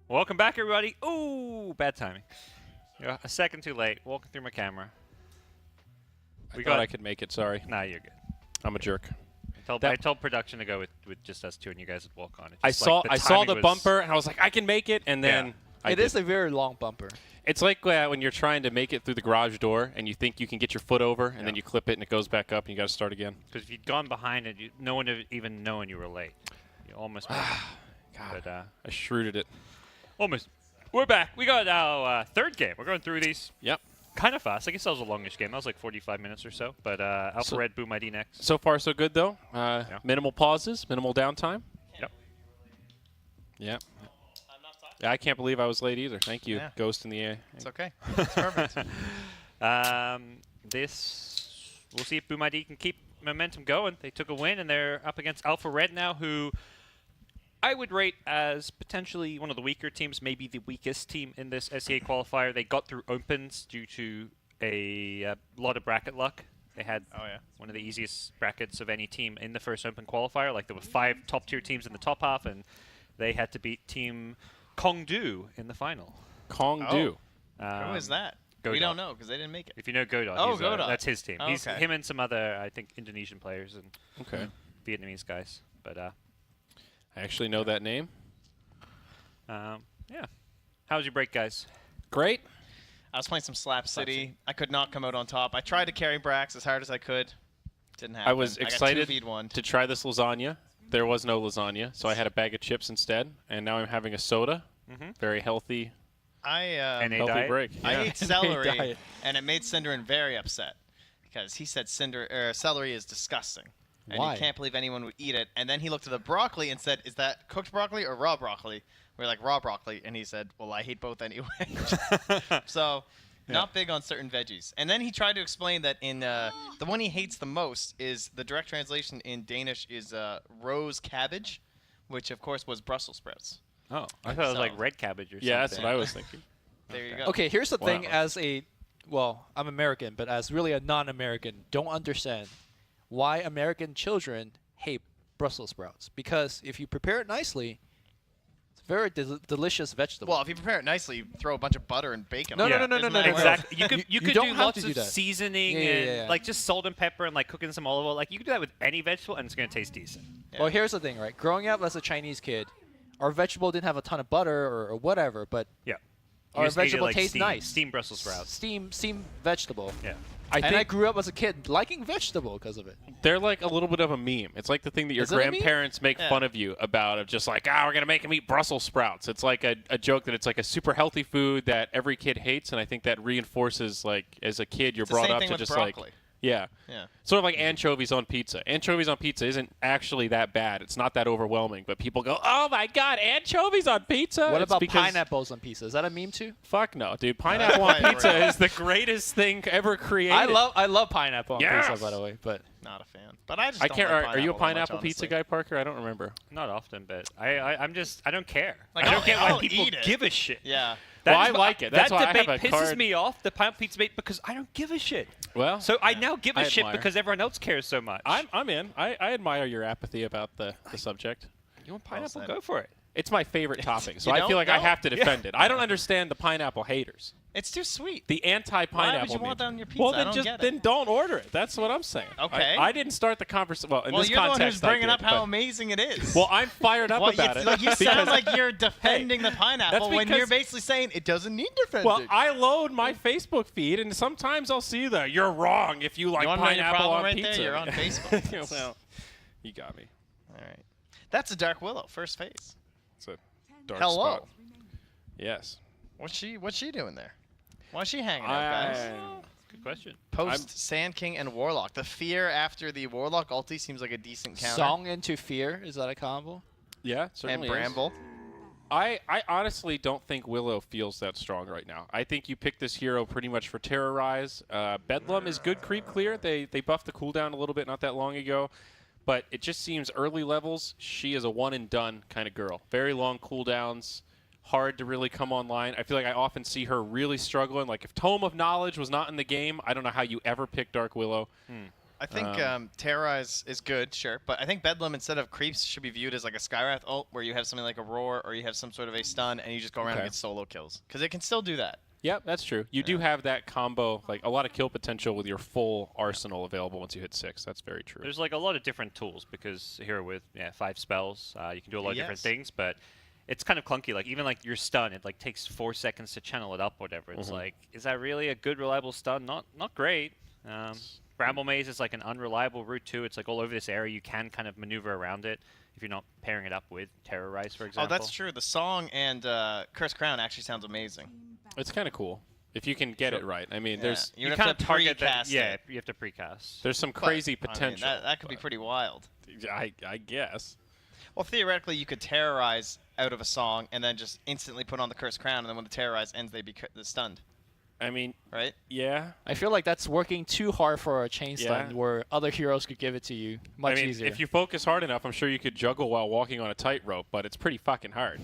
Welcome back, everybody. Ooh, bad timing. You're a second too late. Walking through my camera. I thought I could make it. Sorry. Nah, you're good. I'm a jerk. I told production to go with just us two, and you guys would walk on it. I saw the bumper, and I was like, I can make it, and then it is a very long bumper. It's like when you're trying to make it through the garage door, and you think you can get your foot over, and then you clip it, and it goes back up, and you got to start again. Because if you'd gone behind it, no one would have even known you were late. You almost made it. God, but, I shrewded it. Almost. We're back. We got our third game. We're going through these. Yep. Kind of fast. I guess that was a longish game. That was like 45 minutes or so. But Alpha Red, Boom ID next. So far, so good, though. Minimal pauses, minimal downtime. Yep. Yeah. I can't believe I was late either. Thank you, Ghost in the air. It's okay. It's perfect. We'll see if Boom ID can keep momentum going. They took a win, and they're up against Alpha Red now, who I would rate as potentially one of the weaker teams, maybe the weakest team in this SEA qualifier. They got through opens due to a lot of bracket luck. They had one of the easiest brackets of any team in the first open qualifier. Like, there were 5 top-tier teams in the top half, and they had to beat Team Kongdu in the final. Kongdu. Who is that? GoDz. We don't know because they didn't make it. If you know GoDz, GoDz. that's his team. Oh, He's okay. him and some other, I think, Indonesian players and Vietnamese guys. But I actually know that name. yeah. How was your break, guys? Great. I was playing some Slap City. I could not come out on top. I tried to carry Brax as hard as I could. Didn't happen. I was excited I got 2v1'd. to try this lasagna. There was no lasagna, so I had a bag of chips instead, and now I'm having a soda. Very healthy, healthy diet? break. I Yeah. ate celery, and it made Cinderin very upset because he said celery is disgusting. And Why? he can't believe anyone would eat it. And then he looked at the broccoli and said, "Is that cooked broccoli or raw broccoli?" We're like, "Raw broccoli." And he said, "Well, I hate both anyway." So, not big on certain veggies. And then he tried to explain that in the one he hates the most is the direct translation in Danish is rose cabbage, which of course was Brussels sprouts. Oh, I thought it was like red cabbage or something. Yeah, that's what I was thinking. There you go. Okay, here's the thing. Wow. As I'm American, but as really a non-American, don't understand why American children hate Brussels sprouts. Because if you prepare it nicely, it's a very delicious vegetable. Well, if you prepare it nicely, you throw a bunch of butter and bacon No, on no, it. no, no, Isn't no, that no, gross? Exactly. You could don't do have lots to do of that. seasoning Yeah. and like just salt and pepper and like cooking some olive oil. Like, you can do that with any vegetable, and it's gonna taste decent. Yeah. Well, here's the thing, right? Growing up as a Chinese kid, our vegetable didn't have a ton of butter or whatever, but Yeah. our You just ate it vegetable like tastes nice. Steamed Brussels sprouts. Steam vegetable. Yeah. I grew up as a kid liking vegetable because of it. They're like a little bit of a meme. It's like the thing that your Is it a meme? grandparents make fun of you about, of just like, we're going to make them eat Brussels sprouts. It's like a joke that it's like a super healthy food that every kid hates, and I think that reinforces, like, as a kid, you're It's the brought same up thing to with just broccoli. like, yeah. Sort of like anchovies on pizza. Anchovies on pizza isn't actually that bad. It's not that overwhelming, but people go, "Oh my God, anchovies on pizza!" What It's about because- pineapples on pizza? Is that a meme too? Fuck no, dude. Pineapple on pizza is the greatest thing ever created. I love pineapple on Yes! pizza, by the way, but Not a fan. But I just I don't can't. like Are you a that much, pineapple pizza honestly. guy, Parker? I don't remember. Not often, but I don't care. Like, I don't get why I'll people eat it. give a shit. Yeah. Well, is I why- like it. That's that why I have debate a pisses card. me off, the pineapple pizza debate, because I don't give a shit. Well, So I now give a I shit admire. because everyone else cares so much. I'm in. I admire your apathy about the subject. You want pineapple? said. Go for it. It's my favorite topping, so You I don't feel like I know? have to defend it. I don't understand the pineapple haters. It's too sweet. The anti-pineapple. Why would you want meme. that on your pizza? Well, I then don't get it. then don't order it. That's what I'm saying. Okay. I didn't start the conversation. Well, in Well, this you're the one context, who's bringing I up did, how but- amazing it is. Well, I'm fired up Well, about it. like you sound because- like you're defending the pineapple when because- you're basically saying it doesn't need defending. Well, I load my Facebook feed, and sometimes I'll see the "you're wrong if you like you want to know your pineapple problem on right pizza." there? You're on Facebook. Yeah, well, you got me. All right. That's a Dark Willow, first phase. It's a dark Hello. spot. Yes. What's she doing there? Why's she hanging out, guys? Good question. Post Sand King and Warlock. The fear after the Warlock ulti seems like a decent counter. Song into Fear, is that a combo? Yeah, and certainly is. Bramble. I honestly don't think Willow feels that strong right now. I think you picked this hero pretty much for Terrorize. Bedlam is good creep clear. They buffed the cooldown a little bit not that long ago. But it just seems early levels, she is a one and done kind of girl. Very long cooldowns, hard to really come online. I feel like I often see her really struggling. Like if Tome of Knowledge was not in the game, I don't know how you ever pick Dark Willow. I think Terrorize is good, sure, but I think Bedlam instead of creeps should be viewed as like a Skywrath ult, where you have something like a roar or you have some sort of a stun and you just go around and get solo kills, because it can still do that. Yep, that's true. You do have that combo, like a lot of kill potential with your full arsenal available once you hit 6. That's very true. There's like a lot of different tools because here with 5 spells, you can do a lot of different things, but it's kind of clunky. Like even like your stun, it like takes 4 seconds to channel it up, whatever. It's like, is that really a good reliable stun? Not great. Bramble Maze is like an unreliable route too. It's like all over this area. You can kind of maneuver around it if you're not pairing it up with Terrorize, for example. Oh, that's true. The song and Curse Crown actually sounds amazing. It's kind of cool if you can get it right. I mean, there's you kind have of to target that. precast Yeah, it. you have to precast. there's some But, crazy I mean, potential. that could be pretty wild. I guess. Well, theoretically, you could Terrorize out of a song and then just instantly put on the Curse Crown, and then when the Terrorize ends, they'd be stunned, I mean, right? yeah. I feel like that's working too hard for a chain stun Yeah. where other heroes could give it to you much I mean, easier. if you focus hard enough, I'm sure you could juggle while walking on a tightrope, but it's pretty fucking hard.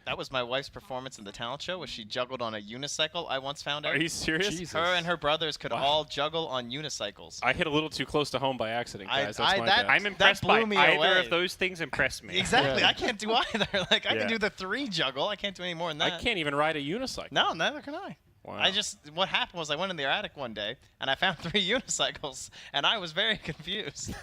That was my wife's performance in the talent show, where she juggled on a unicycle, I once found out. Are you serious? Jesus. Her and her brothers could all juggle on unicycles. I hit a little too close to home by accident, guys. That's my bad. I'm impressed by blew me either away. of those things. Impressed me. Exactly. Yeah. I can't do either. Like, I Yeah. can do the 3 juggle. I can't do any more than that. I can't even ride a unicycle. No, neither can I. Wow. What happened was I went in their attic one day, and I found 3 unicycles, and I was very confused.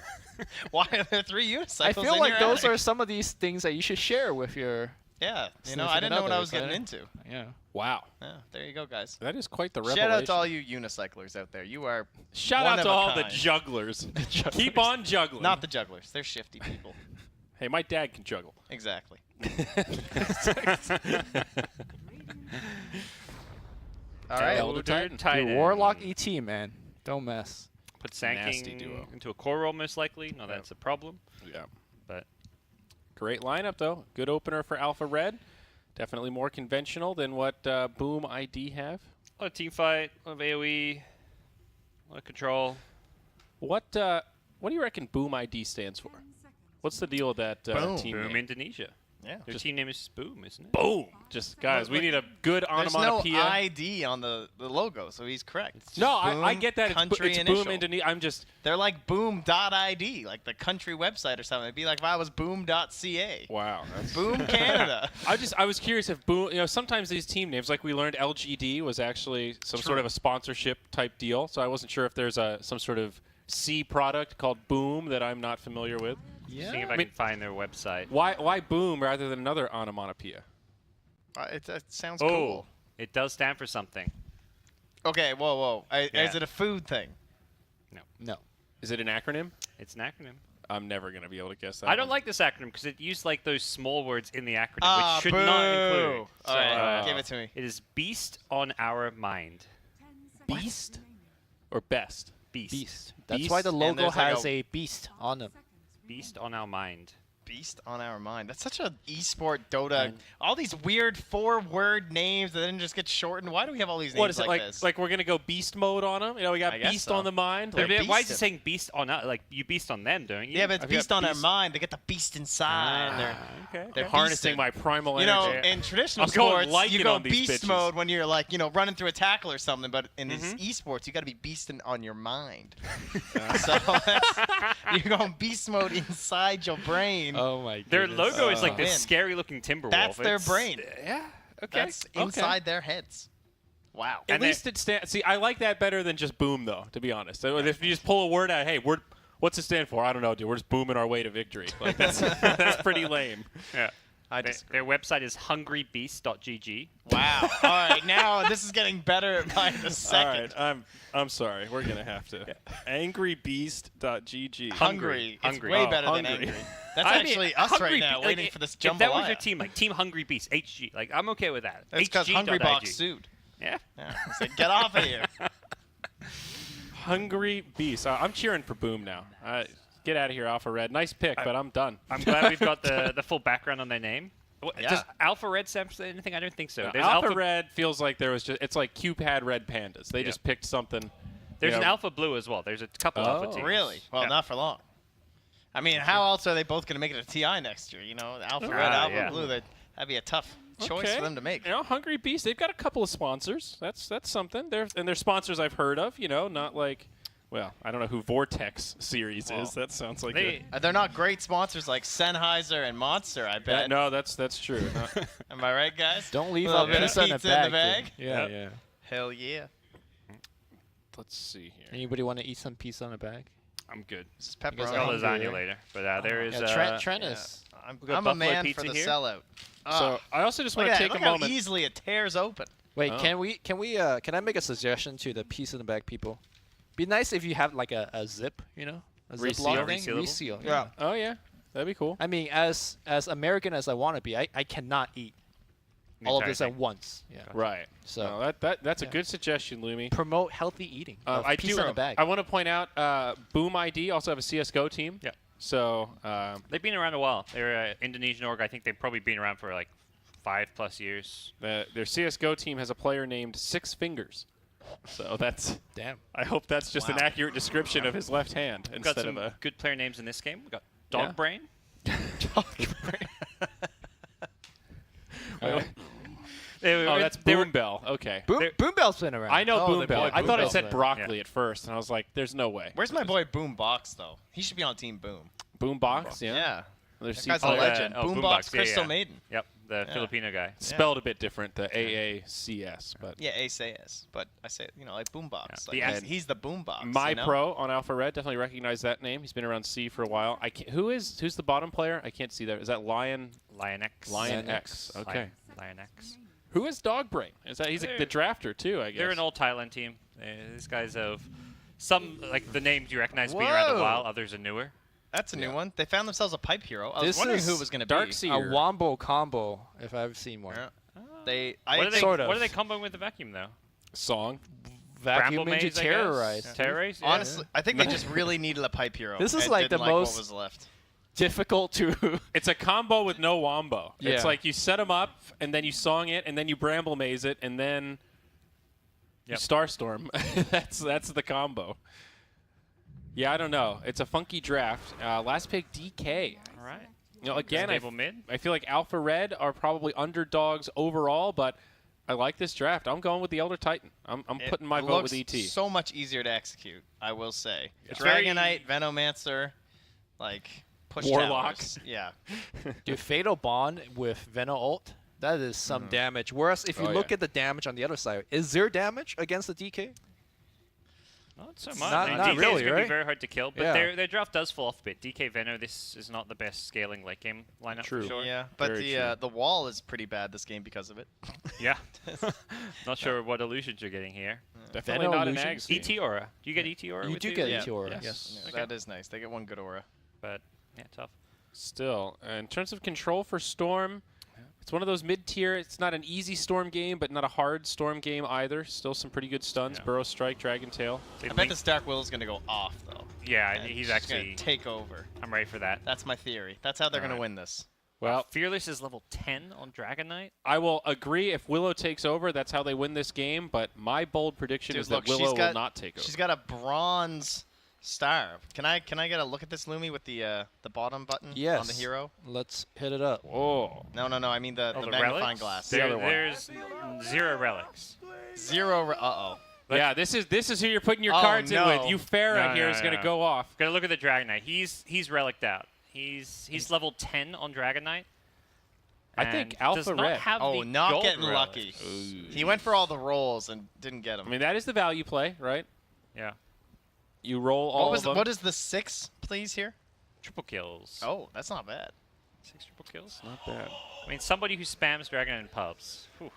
Why are there 3 unicycles I feel in like your those attic? are some of these things that you should share with your. Yeah, you know, significant I didn't know what I was others, getting right? into. Yeah. Wow. Yeah, there you go, guys. That is quite the revelation. Shout out to all you unicyclers out there. You are Shout one out of to a all the kind. jugglers. jugglers. Keep on juggling. Not the jugglers. They're shifty people. Hey, my dad can juggle. Exactly. All right. Elder Titan. Dude, Warlock ET, man. Don't mess. Put Nasty Sanking duo. into a core roll, most likely. No, that's a problem. Yeah. But Great lineup, though. Good opener for Alpha Red. Definitely more conventional than what Boom ID have. a lot of team fight, a lot of AoE, a lot of control. What do you reckon Boom ID stands for? What's the deal with that Boom. team Boom name? Indonesia. Yeah. Their team name is Boom, isn't it? Boom. Just, guys, we need a good There's no onomatopoeia. ID on the logo, so he's correct. It's No, just I Boom get that. Country It's initial. Boom Indonesia. I'm just... They're like boom.id, like the country website or something. It'd be like if I was boom.ca. Wow. That's Boom Canada. I was curious if Boom, sometimes these team names, like we learned LGD was actually some sort of a sponsorship type deal. So I wasn't sure if there's some sort of C product called Boom that I'm not familiar with. Seeing if I can find their website. Why Boom rather than another onomatopoeia? It sounds Oh, cool. it does stand for something. Okay, whoa. Yeah. Is it a food thing? No. Is it an acronym? It's an acronym. I'm never going to be able to guess that. I don't one. like this acronym because it used like those small words in the acronym, Ah, which should boo. not include. All right, give it to me. It is Beast on Our Mind. Beast or best? Beast. Beast. That's Beast, why the and logo there's like has a beast on them. Beast on Our Mind. Beast on Our Mind. That's such a esport Dota. All these weird 4-word names that then just get shortened. Why do we have all these names What is it like like? this? Like we're going to go beast mode on them? We got I guess beast so. on the mind. They're Like, Why is it beasting. saying Beast on us? Like, you beast on them, don't you? yeah, but it's I've got beast on our beast. mind. They get the beast inside. Okay. They're harnessing beasting. my primal You know, energy. in traditional I'm going sports, Lycan you go on these beast bitches. mode when you're like, running through a tackle or something. But in these esports, you got to be beasting on your mind. So you're going beast mode inside your brain. Oh my god. Their logo is like this Win. scary-looking timber wolf. That's their It's- brain. Yeah. Okay. That's inside their heads. Wow. At And least it stands. See, I like that better than just boom, though. To be honest, if you just pull a word out, hey, what's it stand for? I don't know, dude. We're just booming our way to victory. Like that's that's pretty lame. Yeah. I Their, disagree. their website is hungrybeast.gg. Wow. All right, now this is getting better by the All second. right, I'm sorry. We're gonna have to. Angrybeast.gg. Hungry. It's Hungry. way Oh, better than hungry. angry. That's I mean, actually us Hungry right now, Be- waiting like, for this If that was jambalaya. your team, like Team Hungry Beast, HG, like I'm okay with that. That's because HG.IG. Hungrybox sued. Yeah. Yeah. He said, get off of here. Hungry Beast. I'm cheering for Boom now. Get out of here, Alpha Red. Nice pick, but I'm done. I'm glad we've got the full background on their name. Yeah. Does Alpha Red stand for anything? I don't think so. No, There's Alpha Red feels like there was just. It's like Cube had red pandas. They just picked something. There's you an know. Alpha Blue as well. There's a couple Alpha Oh. teams. Really? Well, Yeah. not for long. I mean, how else are they both going to make it a TI next year? Alpha Red, Alpha yeah. Blue. That'd be a tough choice Okay. for them to make. Hungry Beast. They've got a couple of sponsors. That's something. They're sponsors I've heard of. Not like Well, I don't know who Vortex Series is. That sounds like They're not great sponsors like Sennheiser and Monster, I bet. no, that's true. Am I right, guys? Don't leave A little a bit of pizza in the pizza in bag. the bag? Yeah, Yep. yeah. Hell yeah. Let's see here. Anybody want to eat some pizza in a bag? I'm good. This is We'll pepperoni. go hungry, lasagna right? later. But there is Trent Yeah. is. I'm got a buffalo man pizza for the here. sellout. So I also just want to take look a how moment. easily it tears open. Wait, Oh. can I make a suggestion to the pizza in the bag people? Be nice if you have like a zip, you know, a Reseal. Ziploc thing. Resealable? Reseal. Yeah. Oh yeah, that'd be cool. I mean, as American as I want to be, I cannot eat The all of entire this thing. at once. Yeah. Right. So No, that's a yeah. good suggestion, Lumi. promote healthy eating. Of I pizza do. in a bag. I want to point out, Boom ID also have a CS:GO team. Yeah. So They've been around a while. They're an Indonesian org. I think they've probably been around for like 5+ years. their CS:GO team has a player named Six Fingers. So that's. Damn. I hope that's just an Wow. accurate description of his left hand We've got instead some of a. good player names in this game. We've got Yeah. Dog Brain. Oh, They were- that's they were- Boom Bell. Okay. Boom Bell's been around. I know Oh, Boom they Bell. play I Boom thought it Bell. said broccoli Yeah. at first, and I was like, "There's no way." Where's my boy Boombox, though? He should be on Team Boom. Boombox? Yeah. Yeah. There's That C guy's a player. legend. Oh, Boombox Boombox, yeah, Crystal yeah. Maiden. Yep, the Yeah. Filipino guy. Spelled a bit different, the AACS, but Yeah, ACS. But I say, like Boombox. Yeah. Like, he's the Boombox. My you know? Pro on Alpha Red definitely recognize that name. He's been around C for a while. I can't, who's the bottom player? I can't see that. Is that Lion Lion X. Lion X? Okay. Lion X. Who is Dogbrain? Is that he's the drafter too? I guess. They're an old Thailand team. These guys have some, like the names you recognize being around a Whoa. while. Others are newer. That's a new one. They found themselves a pipe hero. I was This wondering is who it was going to Dark be. Sea. A wombo combo, if I've seen one. Yeah. What are they? Sort of. What are they comboing with the vacuum though? Song. Vacuum Bramble Ninja Maze, I guess? Terrorize. Yeah. Terrorize? Yeah. Honestly, I think they just really needed a pipe hero. This is and like didn't the like most- what was left. Difficult to. It's a combo with no wombo. Yeah. It's like you set them up, and then you song it, and then you Bramble Maze it, and then you Yep. Starstorm. that's the combo. Yeah, I don't know. It's a funky draft. Last pick, DK. All right. You know, again, Stable mid. I feel like Alpha Red are probably underdogs overall, but I like this draft. I'm going with the Elder Titan. I'm putting my It vote with looks ET. so much easier to execute, I will say. It's very- Dragonite, Venomancer, like push Warlock. towers. Yeah. Dude, Fatal Bond with Venom ult, that is some damage. Whereas if you Oh, look yeah. at the damage on the other side, is there damage against the DK? Not so much. Not- I mean, not DK really, is going to right? be very hard to kill, but Yeah. their draft does fall off a bit. DK Veno, this is not the best scaling late game lineup True. for sure. Yeah, but Very the wall is pretty bad this game because of it. Yeah. Not sure what illusions you're getting here. Definitely Venom not an illusions? ag ET Aura. Do you get ET Aura? You with do these? get Yeah. ET Aura, Yes. yes. Yeah, Okay. That is nice. They get one good aura. But yeah, tough. Still, in terms of control for Storm, it's one of those mid-tier. It's not an easy Storm game, but not a hard Storm game either. Still some pretty good stuns. Yeah. Burrow Strike, Dragon Tail. They I bet link- this Dark Will is going to go off, though. Yeah, And he's just gonna actually. take over. I'm ready for that. That's my theory. That's how they're going to Alright. win this. Well, Fearless is level 10 on Dragon Knight. I will agree if Willow takes over, that's how they win this game, but my bold prediction Dude, is look, that Willow will not take over. She's got a bronze star. Can I get a look at this Lumi with the bottom button Yes. on the hero? Let's hit it up. Whoa. No. I mean the Oh, the magnifying relics? glass. The other one. There's 0 relics. Uh-oh. Yeah, this is who you're putting your Oh, cards no. in with. You Farah No, here no, is no, going to no. go off. Gotta look at the Dragon Knight. He's relicked out. He's level 10 on Dragon Knight. I think and Alpha does not Red. have Oh, the not gold getting relics. lucky. He went for all the rolls and didn't get them. I mean, that is the value play, right? Yeah. You roll all of them. What is the 6, please, here? Triple kills. Oh, that's not bad. 6 triple kills. Not bad. I mean, somebody who spams Dragon Knight in pubs. Whew.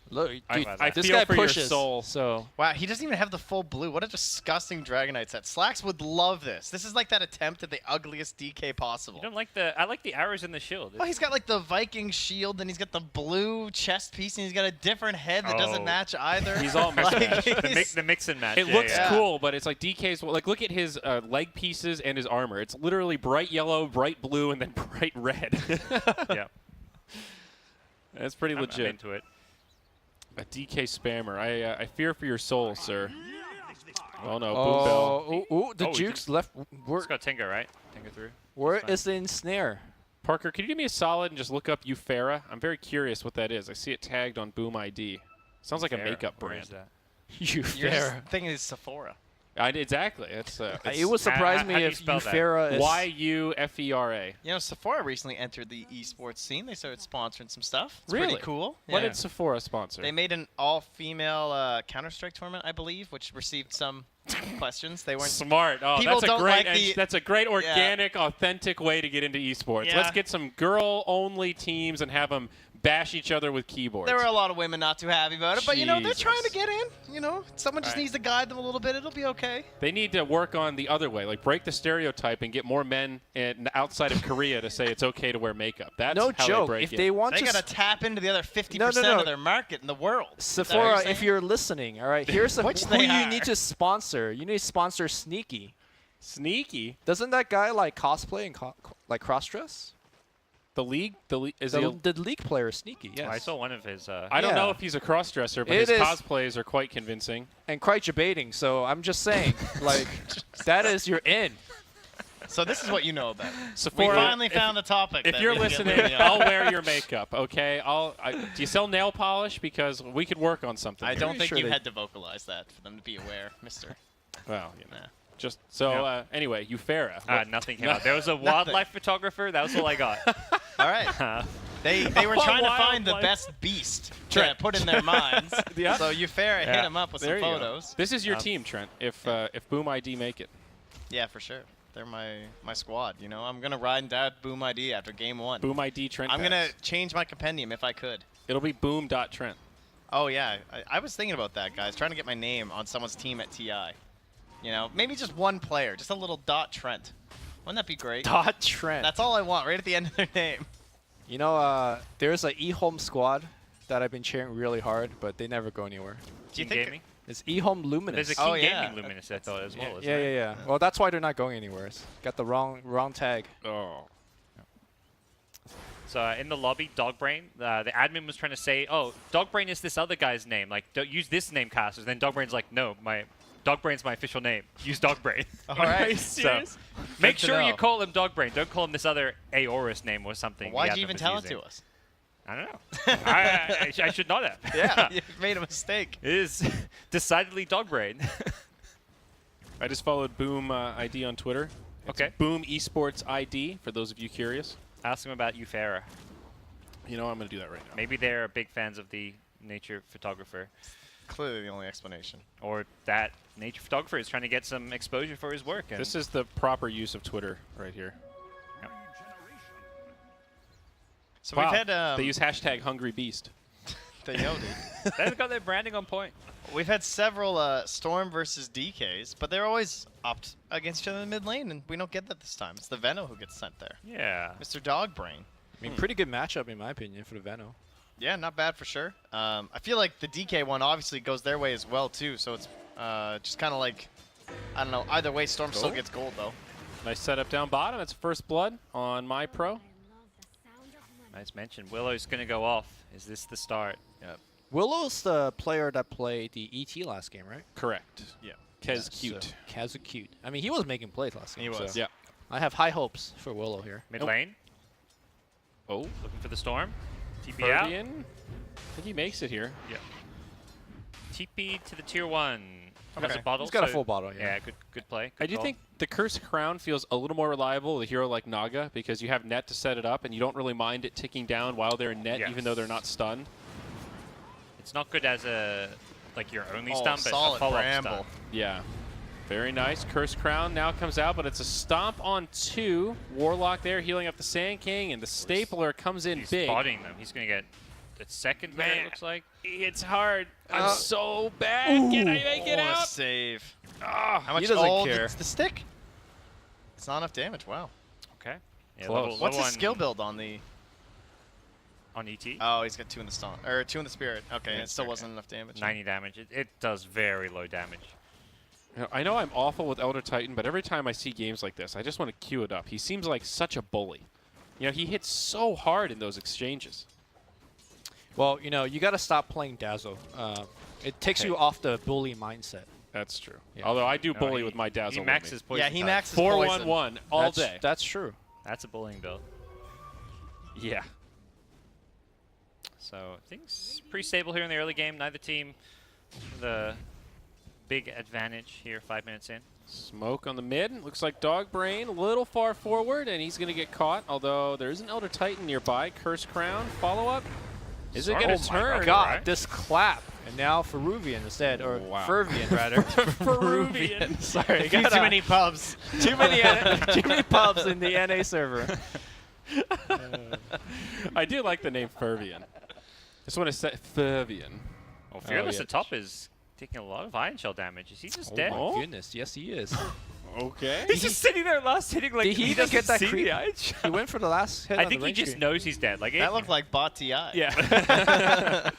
Look, dude, I this feel guy for your pushes. soul. So Wow, he doesn't even have the full blue. What a disgusting Dragonite set. Slacks would love this. This is like that attempt at the ugliest DK possible. You don't like the? I like the arrows in the shield. Oh, he's got like the Viking shield, and he's got the blue chest piece, and he's got a different head that doesn't Oh. match either. He's all Like, mismatched. the mix and match. It yeah, looks yeah. cool, but it's like DK's. Like, look at his leg pieces and his armor. It's literally bright yellow, bright blue, and then bright red. Yeah. That's pretty I'm legit. into it. A DK spammer. I fear for your soul, sir. Oh no, Boom Bell. oh, the Oh, we Jukes left. Where, Let's go Tinga, right? Tinga through. where fine. is the ensnare? Parker, could you do me a solid and just look up Euphera? I'm very curious what that is. I see it tagged on Boom ID. Sounds like a Fair. makeup Where brand. is that? You You're just fair. thinking it's Sephora. Exactly. It's It would surprise how me do you if spell that? Ufera is... Yufera. You know, Sephora recently entered the esports scene. They started sponsoring some stuff. It's Really? pretty cool. What Yeah. did Sephora sponsor? They made an all-female Counter-Strike tournament, I believe, which received some questions. They weren't Smart. Oh, People that's a don't great. like the- that's a great organic, authentic way to get into esports. Yeah. Let's get some girl-only teams and have them bash each other with keyboards. There were a lot of women not too happy about it, but you know, they're Jesus. trying to get in. You know, someone just Right. needs to guide them a little bit. It'll be okay. They need to work on the other way, like break the stereotype and get more men outside of Korea to say it's okay to wear makeup. That's No how joke. They break If it. they want They to... got to tap into the other 50% No. of their market in the world. Sephora, saying? if you're listening, all right, here's Which who they you are. need to sponsor. You need to sponsor Sneaky. Sneaky. Doesn't that guy like cosplay and like cross-dress? The league is The, he? the league player is Sneaky, yes. Oh, I saw one of his. I don't Yeah. know if he's a cross-dresser, but It his is- cosplays are quite convincing. And quite debating, so I'm just saying, like, that is your in. So this is what you know about. We Sephora, finally found the topic. if that you're we can listening, really I'll wear your makeup. Okay, do you sell nail polish? Because we could work on something. I here. don't Pretty think sure you they- had to vocalize that for them to be aware, mister. Well, you know. Nah. Just so. Yeah. Anyway, Ufera. Nothing came out. There was a wildlife photographer. That was all I got. All right. They were trying to find the Wildlife. best beast to Trent. put in their minds. Yeah. So Ufera hit Yeah. him up with There some you go. photos. This is your team, Trent. If Boom ID make it. Yeah, for sure. They're my squad. You know, I'm gonna ride and die with Boom ID after game 1. Boom ID Trent. I'm gonna packs. change my compendium if I could. It'll be boom.trent. Oh yeah, I was thinking about that, guys. Trying to get my name on someone's team at TI. You know, maybe just one player, just a little Trent. Wouldn't that be great? Dot Trent. That's all I want, right at the end of their name. You know, there's a eHome squad that I've been cheering really hard, but they never go anywhere. Do you Team think? Gaming. It's eHome Luminous. There's a King Oh, yeah. Gaming Luminous, I thought, as well. isn't yeah, there? yeah. Well, that's why they're not going anywhere. It's got the wrong tag. Oh. So in the lobby, Dogbrain, the admin was trying to say, "Oh, Dogbrain is this other guy's name. Like, don't use this name, casters." Then Dogbrain's like, "No, Dogbrain's my official name. Use Dogbrain." All right. Are you serious? Make to sure you know. call him Dogbrain. Don't call him this other Aorus name or something. Why'd the you even admin tell was it to using. us? I don't know. I should not have. Yeah, you made a mistake. It is decidedly Dogbrain. I just followed Boom ID on Twitter. It's Okay. Boom Esports ID, for those of you curious. Ask him about Ufera. You know, I'm going to do that right now. Maybe they're big fans of the nature photographer. Clearly the only explanation. Or that nature photographer is trying to get some exposure for his work. And This is the proper use of Twitter right here. So Wow. we've had They use hashtag HungryBeast. they know, dude. they've got their branding on point. We've had several Storm versus DKs, but they're always opt against each other in the mid lane, and we don't get that this time. It's the Veno who gets sent there. Yeah. Mr. Dogbrain. I mean, pretty good matchup in my opinion for the Veno. Yeah, not bad for sure. I feel like the DK one obviously goes their way as well, too, so it's just kind of like, I don't know, either way, Storm still Gold? gets gold, though. Nice setup down bottom. It's first blood on my pro. Nice mention. Willow's going to go off. Is this the start? Yep. Willow's the player that played the ET last game, right? Correct. Yeah. Kez cute. So, Kazu cute. I mean, he was making plays last game. He was. so Yeah. I have high hopes for Willow here. Mid Nope. lane. Oh, Looking for the storm. TP out. Ferdian. I think he makes it here. Yeah. TP to the tier 1. Has Okay. a bottle. He's got a so- full bottle, yeah. Yeah, good play. I Good do call. think the Cursed Crown feels a little more reliable with a hero like Naga because you have net to set it up and you don't really mind it ticking down while they're in net Yes. even though they're not stunned. It's not good as a your only Oh, stun, but a solid follow-up bramble. stun. Yeah. Very nice. Cursed Crown now comes out, but it's a stomp on 2. Warlock there healing up the Sand King, and the Stapler comes in He's big. spotting them. He's going to get the second hit, Man. it looks like. It's hard. I'm so bad. Can I make it Oh, out? save. Ah. How much he doesn't gold care. is the stick? It's not enough damage. Wow. Okay. Yeah, Close. level What's his one skill build on the... on ET? Oh, he's got 2 in the stun. Or 2 in the spirit. Okay, Yeah, it still okay. wasn't enough damage. 90 damage. It does very low damage. You know, I know I'm awful with Elder Titan, but every time I see games like this, I just want to queue it up. He seems like such a bully. You know, he hits so hard in those exchanges. Well, you know, you got to stop playing Dazzle. It takes Okay. you off the bully mindset. That's true. Yeah. Although I do No, bully he- with my Dazzle. He maxes poison. Yeah, he type. maxes poison. 4-1-1 all that's, day. That's true. That's a bullying build. Yeah. So things pretty stable here in the early game. Neither team the big advantage here 5 minutes in. Smoke on the mid. Looks like Dog Brain a little far forward, and he's going to get caught. Although there is an Elder Titan nearby. Cursed Crown. Follow up. Is it going to turn? God, right? this clap. And now Ferruvian instead, or Wow. Fervian rather. Peruvian. Sorry, Too many pubs. too many pubs in the NA server. I do like the name Fervian. Just want to say Fervian. Well, Fearless yeah. at top is taking a lot of Iron Shell damage. Is he just dead? Oh my goodness, yes he is. Okay. He's just sitting there last hitting like Did he even doesn't get that see creep? the Iron Shell. He went for the last hit. I on think the he range just screen. knows he's dead. Like That looked like bot TI. Yeah.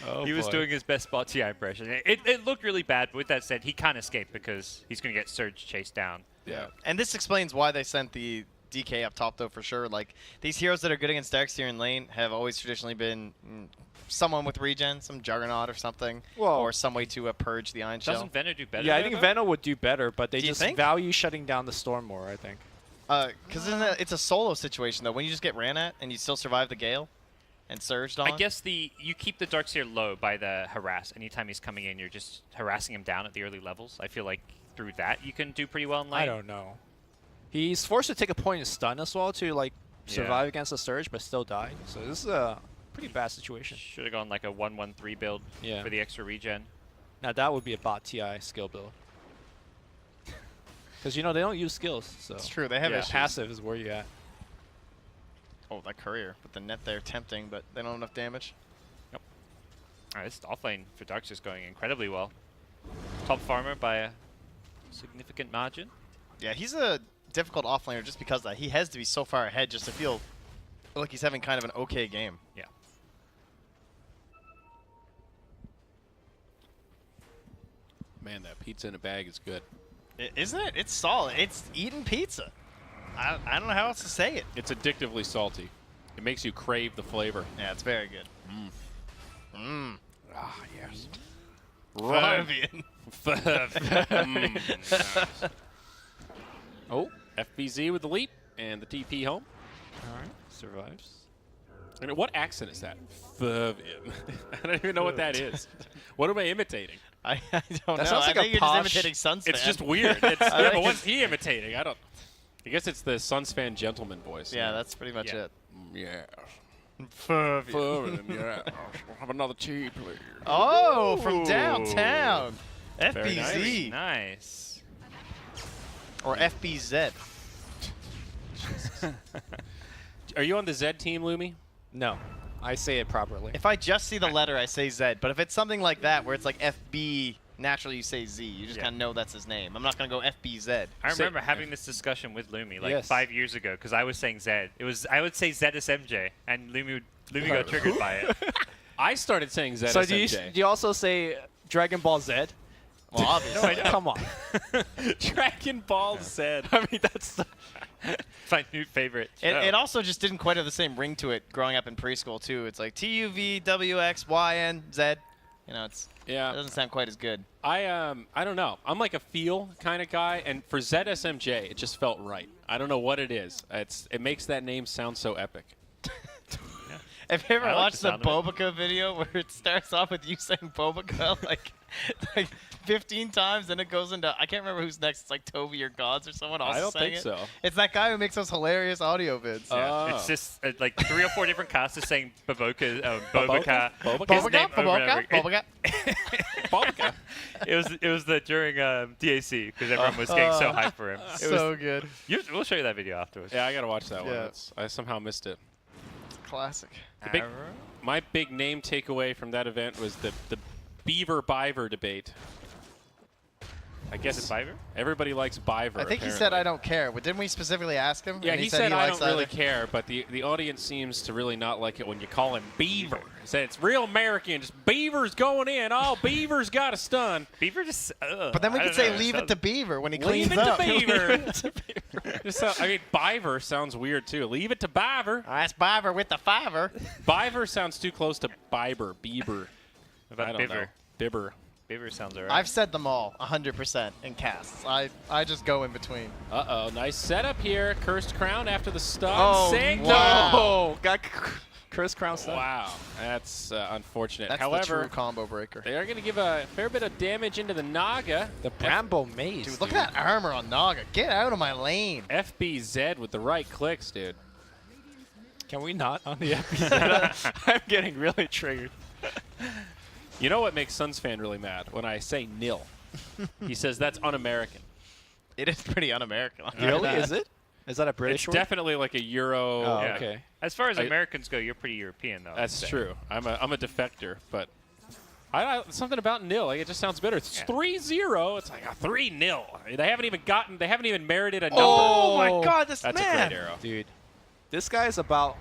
Oh, he was boy. doing his best spot TI impression. It looked really bad, but with that said, he can't escape because he's going to get Surge chased down. Yeah. And this explains why they sent the DK up top, though, for sure. Like, these heroes that are good against Darkseer in lane have always traditionally been someone with regen, some Juggernaut or something, Well- or some way to purge the Iron Shell. Doesn't Venom do better? Yeah, I there, think though? Venom would do better, but they Do you just think? value shutting down the storm more, I think. Because it's a solo situation, though. When you just get ran at and you still survive the Gale and surged on. I guess you keep the Darkseer low by the harass. Anytime he's coming in, you're just harassing him down at the early levels. I feel like through that you can do pretty well in lane. I don't know. He's forced to take a point in stun as well to like survive against the surge, but still die. So this is a pretty bad situation. Should have gone like a 1-1-3 build Yeah. for the extra regen. Now that would be a bot TI skill build. Because they don't use skills, so It's true. They have Yeah. issues. passive is where you at. Oh, that courier with the net there, tempting, but they don't have enough damage. All right, this offlane for Darkseer is going incredibly well. Top farmer by a significant margin. Yeah, he's a difficult offlaner just because of that. He has to be so far ahead just to feel like he's having kind of an okay game. Yeah. Man, that pizza in a bag is good. Isn't it? It's solid. It's eating pizza. I don't know how else to say it. It's addictively salty. It makes you crave the flavor. Yeah, it's very good. Ah, yes. Fervian. Oh, FBZ with the leap and the TP home. All right, survives. And what accent is that? Fervian. I don't even know what that is. What am I imitating? I don't know. That sounds like I a think you're posh- just imitating Sunsfan. It's just weird. It's, I yeah, think but what's it's- he imitating? I guess it's the Suns fan gentleman voice. Yeah, that's pretty much Yeah. it. Yeah. Fervian. Fervian, yeah. We'll have another tea, please. Oh, from Ooh. downtown. Very FBZ. Nice. Or FBZ. Are you on the Z team, Lumi? No, I say it properly. If I just see the letter, I say Z. But if it's something like that, where it's like FB, naturally you say Z. You just Yeah. kind of know that's his name. I'm not going to go FBZ. I Say- remember having this discussion with Lumi like Yes. 5 years ago because I was saying Zed. I would say ZSMJ, and Lumi got triggered by it. I started saying ZSMJ. So do you also say Dragon Ball Z? Well, obviously. Come on. Dragon Ball Z. I mean, that's It's my new favorite. It, show. it also just didn't quite have the same ring to it growing up in preschool, too. It's like TUVWXYNZ. You know, it Yeah. doesn't sound quite as good. I don't know. I'm like a feel kind of guy, and for ZSMJ, it just felt right. I don't know what it is. It makes that name sound so epic. Have you ever I like watched the the sound of Bobica video where it starts off with you saying Bobica like 15 times, then it goes into, I can't remember who's next. It's like Toby or GoDz or someone else I don't saying think it. so. It's that guy who makes those hilarious audio vids. Oh. It's just like 3 or 4 different casters saying Bobica, Bobica? Bobica. His name over and over Bobica? again. Bobica. It was the during DAC because everyone was getting so hyped for him. It So was, good. we'll show you that video afterwards. Yeah, I gotta watch that one. Yeah. I somehow missed it. Classic. big- My big name takeaway from that event was the Beaver-Biver debate. I guess Fiverr? everybody likes Biver. I think he apparently. said I don't care, but didn't we specifically ask him? Yeah, And he said I likes don't really either. care, but the audience seems to really not like it when you call him Beaver. He said it's real American. Just Beaver's going in. Oh, Beaver's got a stun. Beaver just. But then we could say leave it to Beaver when he cleans Leave it up. to Beaver. Just I mean, Biver sounds weird too. Leave it to Biver. That's Biver with the fiver. Biver sounds too close to Bieber. Bieber. About I don't Bieber. know. Bibber. Beaver sounds alright. I've said them all 100% in casts. I just go in between. Uh-oh, nice setup here. Cursed Crown after the stun. Oh, Sanctum. wow. Whoa! Got Curse Crown stun. Wow, that's unfortunate. That's the However, true combo breaker. they are going to give a fair bit of damage into the Naga. The Bramble Maze. Dude, look at that armor on Naga. Get out of my lane. FBZ with the right clicks, dude. Can we not on the episode? I'm getting really triggered. You know what makes Suns fan really mad? When I say nil. He says that's un-American. It is pretty un-American. Really? Is it? Is that a British It's word? definitely like a Euro. Oh, Yeah. okay. As far as I- Americans go, you're pretty European, though. That's I'd say. true. I'm a defector, but something about nil. Like, it just sounds better. It's Yeah. 3-0. It's like a 3-0. They haven't even merited a number. Oh my God, this That's man. a great arrow. Dude, this guy's about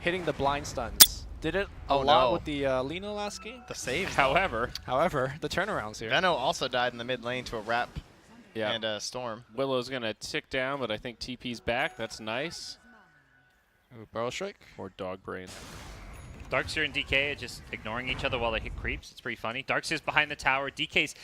hitting the blind stuns. Did it a Oh, lot no. with the Lina last game. The saves. However, However, the turnarounds here. Venno also died in the mid lane to a Wrap yeah, and a Storm. Willow's going to tick down, but I think TP's back. That's nice. Ooh, Barrel Strike. Or Dog Brain. Darkseer and DK are just ignoring each other while they hit creeps. It's pretty funny. Darkseer's behind the tower. DK's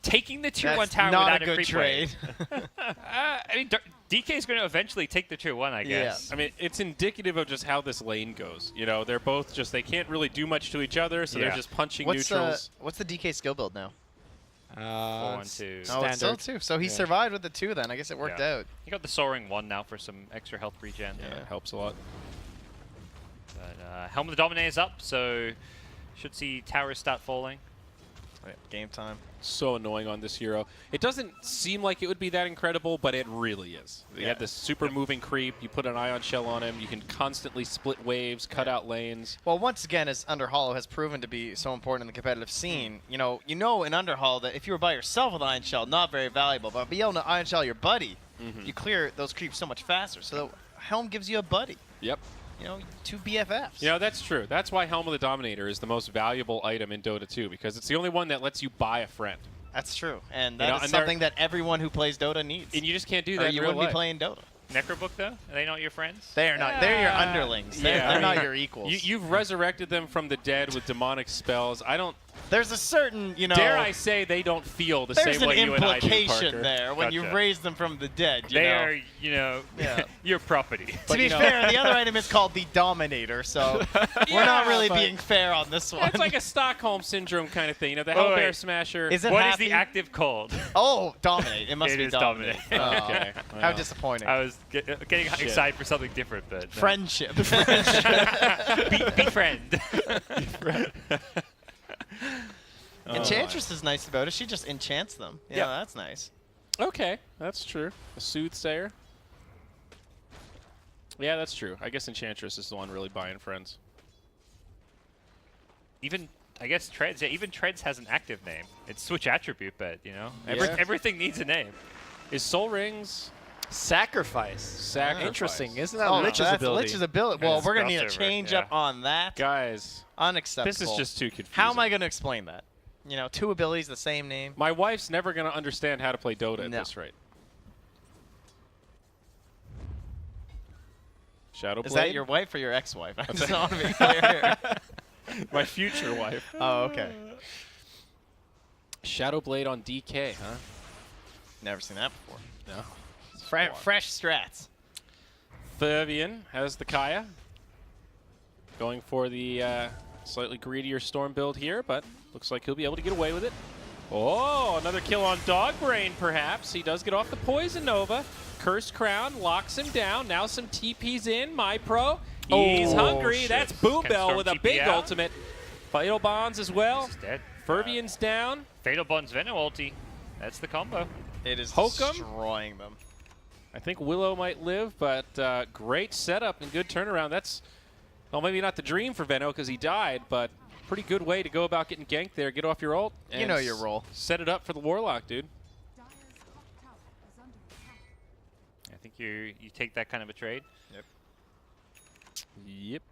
taking the tier 1 That's tower not without a good creep trade. wave. I mean, DK's going to eventually take the tier 1, I guess. I mean, it's indicative of just how this lane goes. You know, they're both just, they can't really do much to each other, so they're Yeah. just punching What's neutrals. the DK skill build now? 4-1-2. Oh, it's still Standard. 2. So he Yeah. survived with the 2 then. I guess it worked Yeah. out. You got the soaring 1 now for some extra health regen. Yeah, it helps a lot. But Helm of the Dominator is up, so should see towers start falling. Game time. So annoying on this hero. It doesn't seem like it would be that incredible, but it really is. You Yeah. have this super moving creep. You put an ion shell on him. You can constantly split waves, cut out lanes. Well, once again, as Underhollow has proven to be so important in the competitive scene, you know in Underhollow that if you were by yourself with Iron Shell, not very valuable, but be able to Iron Shell your buddy, you clear those creeps so much faster. So Helm gives you a buddy. Yep. You know, 2 BFFs. You know, that's true. That's why Helm of the Dominator is the most valuable item in Dota 2, because it's the only one that lets you buy a friend. That's true, and You that know, is and they're- something that everyone who plays Dota needs. And you just can't do or that you in real wouldn't life. be playing Dota. Necrobook, though? Are they not your friends? They are not. They're your underlings. They're, yeah, they're I not mean, your equals. You've resurrected them from the dead with demonic spells. I don't... There's a certain, Dare I say they don't feel the there's same an way you and I do, implication Parker. there when you Gotcha. raise them from the dead. You They know? are, Yeah. your property. To be fair, the other item is called the Dominator, so we're not Yeah, really but- being fair on this one. It's like a Stockholm Syndrome kind of thing. You know, the Oh, Hell Bear wait. Smasher. Is it What is happy? the active called? Oh, Dominate. It must It be is Dominate. Dominate. Oh, Okay. How Well. disappointing. I was getting excited for something different, but no. Friendship. Befriend. Enchantress is nice about it. She just enchants them. Yeah, that's nice. Okay, that's true. A Soothsayer. Yeah, that's true. I guess Enchantress is the one really buying friends. Even, I guess, Treads. Yeah, even Treads has an active name. It's switch attribute, but, Yeah. everything needs a name. Is Soul Rings Sacrifice. Sacrifice? Interesting. Isn't that Oh, Lich's that's ability? Lich's ability. Well, That's we're going to need a crossover, change yeah. up on that. Guys, Unacceptable. this is just too confusing. How am I going to explain that? 2 abilities, the same name. My wife's never going to understand how to play Dota at No. this rate. Shadowblade? Is that your wife or your ex-wife? I just want to be clear. My future wife. Oh, okay. Shadowblade on DK, huh? Never seen that before. No. Fresh strats. Fervian has the Kaya. Going for the slightly greedier Storm build here, but looks like he'll be able to get away with it. Oh, another kill on Dogbrain, perhaps. He does get off the Poison Nova. Cursed Crown locks him down. Now some TP's in. MyPro. He's hungry. shit. That's Boom Can Bell Storm with a TP big out? ultimate. Vital Bonds as well. He's dead. Fervian's down. Fatal Bonds Venom ulti. That's the combo. It is Hokum? destroying them. I think Willow might live, but great setup and good turnaround. That's, well, maybe not the dream for Venno because he died, but pretty good way to go about getting ganked there. Get off your ult. You and know your role. Set it up for the Warlock, dude. I think you take that kind of a trade. Yep.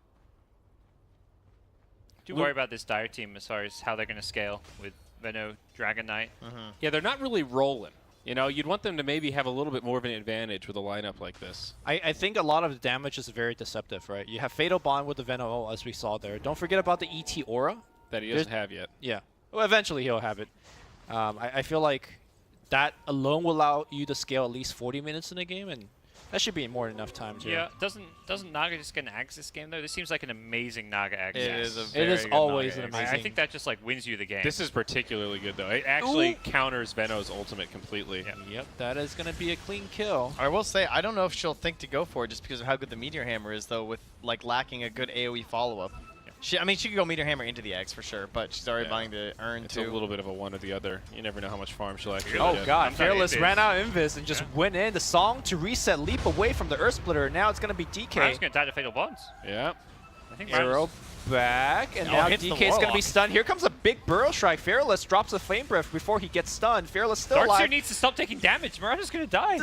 Do worry about this Dire team as far as how they're going to scale with Venno, Dragon Knight. Yeah, they're not really rolling. You know, you'd want them to maybe have a little bit more of an advantage with a lineup like this. I think a lot of the damage is very deceptive, right? You have Fatal Bond with the Venom, as we saw there. Don't forget about the ET Aura. That he doesn't have yet. Yeah. Well, eventually he'll have it. I feel like that alone will allow you to scale at least 40 minutes in a game, and That should be more than enough time, too. Yeah, doesn't Naga just get an Axe this game though? This seems like an amazing Naga Axe. It is a It very is good always Naga an Axe. amazing. I think that just like wins you the game. This is particularly good, though. It actually counters Veno's ultimate completely. Yep, that is going to be a clean kill. I will say, I don't know if she'll think to go for it just because of how good the Meteor Hammer is, though, with like lacking a good AoE follow-up. I mean, she could go Meteor Hammer into the eggs for sure, but she's already buying the urn It's too. a little bit of a one or the other. You never know how much farm she'll actually Oh, get. God. I'm sorry, Fearless Invis. ran out of Invis and just went in. The song to reset, leap away from the Earth Splitter. Now it's going to be I'm DK. just gonna die to Fatal Bonds. Yeah. I think Arrow back, and Oh, now hits the DK is going to be Warlock. stunned. Here comes a big Burrow Strike. Fearless drops a Flame Breath before he gets stunned. Fearless still Darkseer alive. needs to stop taking damage. Mirana's gonna die.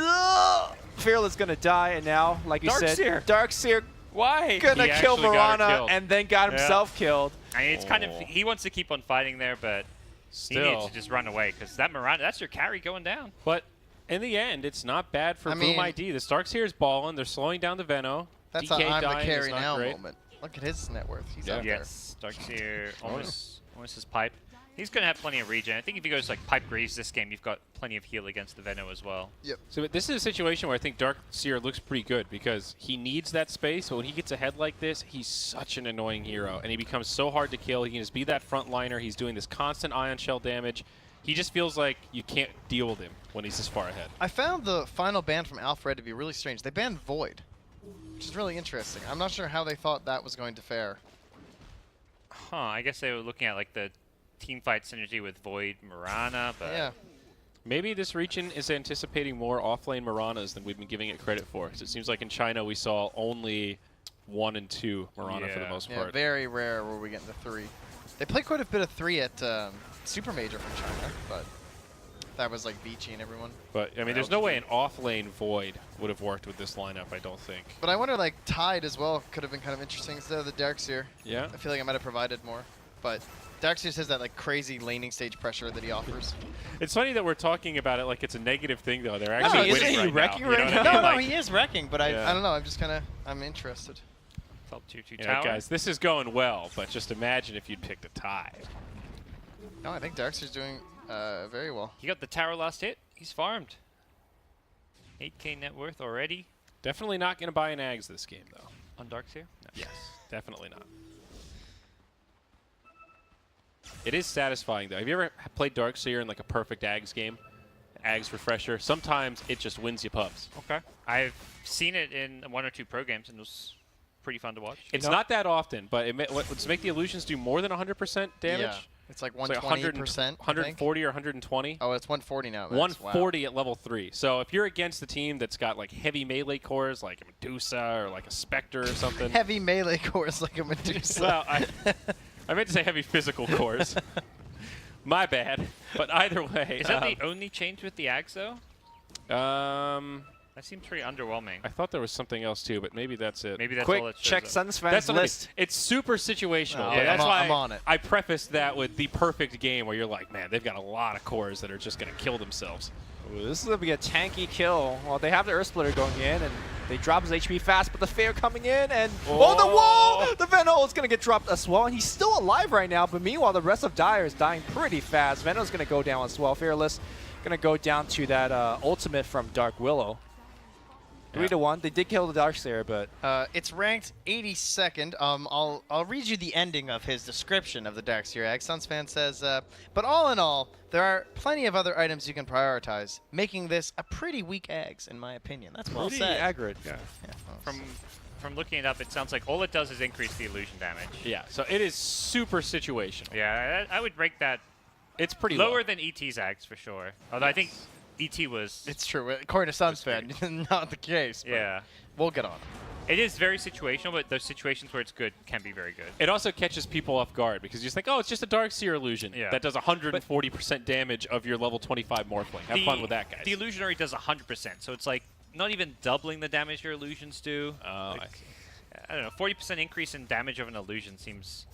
Fearless going to die, and now, like you said, Darkseer. Darkseer Why? gonna He kill actually got her Mirana killed. and then got himself killed. I mean, it's kind of he wants to keep on fighting there, but he needs Still. to just run away because that Mirana, that's your carry going down. But in the end, it's not bad for I Boom mean- ID. The Starkseer is balling. They're slowing down the Veno. That's DK a I'm the dying carry is not now great. moment. Look at his net worth. He's Yeah. up there. Yes, Darkseer almost his pipe. He's gonna have plenty of regen. I think if he goes like pipe grease this game, you've got plenty of heal against the Veno as well. So this is a situation where I think Darkseer looks pretty good because he needs that space, but when he gets ahead like this, he's such an annoying hero, and he becomes so hard to kill. He can just be that frontliner. He's doing this constant ion shell damage. He just feels like you can't deal with him when he's this far ahead. I found the final ban from Alfred to be really strange. They banned Void, which is really interesting. I'm not sure how they thought that was going to fare. Huh? I guess they were looking at like the team fight synergy with Void Mirana, but Yeah. Maybe this region is anticipating more offlane Miranas than we've been giving it credit for. 'Cause it seems like in China we saw only 1 and 2 Mirana for the Yeah. most Yeah, part. very rare where we get the 3. They play quite a bit of 3 at Super Major from China, but that was like Vici and everyone. But, I mean, there's no way an offlane Void would have worked with this lineup, I don't think. But I wonder, like, Tide as well could have been kind of interesting instead of the Darkseer. Yeah? I feel like I might have provided more. But Darkseer has that, like, crazy laning stage pressure that he offers. It's funny that we're talking about it like it's a negative thing, though. They're No, actually isn't winning he right wrecking now. You know right what now? I No, mean? no, Like, he is wrecking, but Yeah. I don't know. I'm just kind of, I'm interested. felt 2-2 yeah, tower. guys, this is going well, but just imagine if you'd picked a Tide. No, I think Darkseer's doing very well. He got the tower last hit. He's farmed. 8k net worth already Definitely not going to buy an Ags this game, though. on Darkseer. Yes, definitely not. It is satisfying, though. Have you ever played Darkseer in like a perfect Ags game? Ags refresher. Sometimes it just wins you pubs. Okay. I've seen it in 1 or 2 pro games, and it was pretty fun to watch. It's not that often, but let's make the illusions do more than 100% damage. Yeah. It's like It's like 120%. 140 or 120. Oh, it's 140 now. Max. 140 at level 3. So if you're against the team that's got like heavy melee cores, like a Medusa or like a Spectre or something. Wow. Heavy melee cores like a Medusa. Well, I meant to say heavy physical cores. My bad. But either way. Is that the only change with the Ags, though? That seems pretty underwhelming. I thought there was something else too, but maybe that's it. Maybe that's Quick all it shows check up. Suns That's fans something. list. It's super situational. Oh, but that's I'm why on it. I prefaced that with the perfect game where you're like, man, they've got a lot of cores that are just going to kill themselves. Ooh, this is going to be a tanky kill. Well, they have the Earth Splitter going in, and they drop his HP fast, but the Fair coming in, and oh, the wall! The Veno is going to get dropped as well, and he's still alive right now, but meanwhile, the rest of Dire is dying pretty fast. Veno's going to go down as well. Fearless going to go down to that ultimate from Dark Willow. 3-1. They did kill the Darkseer, but It's ranked 82nd. I'll read you the ending of his description of the Darkseer Egg. Suns fan says, but all in all, there are plenty of other items you can prioritize, making this a pretty weak eggs, in my opinion. That's well pretty said. accurate. Yeah. Yeah, well, From looking it up, it sounds like all it does is increase the illusion damage. Yeah, so it is super situational. Yeah, I would rank that It's pretty lower low. than ET's Ags for sure. Although I think ET was. it's true. According to Suns fan, not the case. But Yeah. We'll get on it. It is very situational, but those situations where it's good can be very good. It also catches people off guard because you just think, oh, it's just a Darkseer illusion Yeah. that does 140% damage of your level 25 Morphling. Have fun with that, guys. The illusionary does 100%, so it's like not even doubling the damage your illusions do. Oh, Like, I don't know, 40% increase in damage of an illusion seems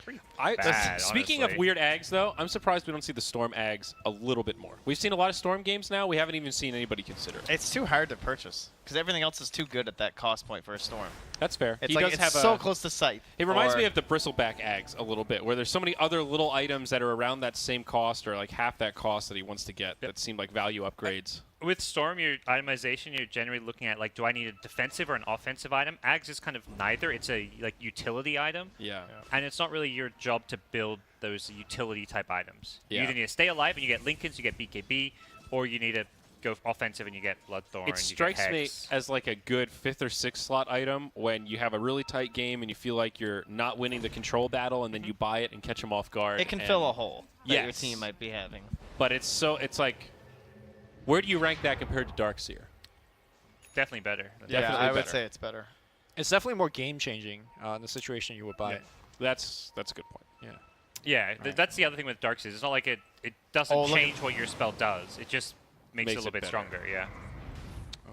pretty bad, Speaking of honestly. weird Ags, though, I'm surprised we don't see the Storm Ags a little bit more. We've seen a lot of Storm games now. We haven't even seen anybody consider it. It's too hard to purchase because everything else is too good at that cost point for a storm. That's fair. It's He like does it's have so a, close to sight. It reminds or- me of the Bristleback Ags a little bit, where there's so many other little items that are around that same cost or like half that cost that he wants to get that seem like value upgrades. with Storm, your itemization, you're generally looking at like, do I need a defensive or an offensive item? Ags is kind of neither. It's a like utility item, Yeah. and it's not really your job to build those utility type items. Yeah. You either need to stay alive and you get Lincolns, you get BKB, or you need to go offensive and you get Bloodthorn. It strikes me as like a good 5th or 6th slot item when you have a really tight game and you feel like you're not winning the control battle, and then you buy it and catch them off guard. It can fill a hole that your Yes. team might be having. But it's like, where do you rank that compared to Darkseer? Definitely better. Yeah. Definitely I would better. say it's better. It's definitely more game changing in the situation you would buy. Yeah. That's a good point. Yeah. Yeah, that's the other thing with Darkseid. It's not like it doesn't Oh, look change what your spell does. It just makes it a little bit better. stronger, yeah.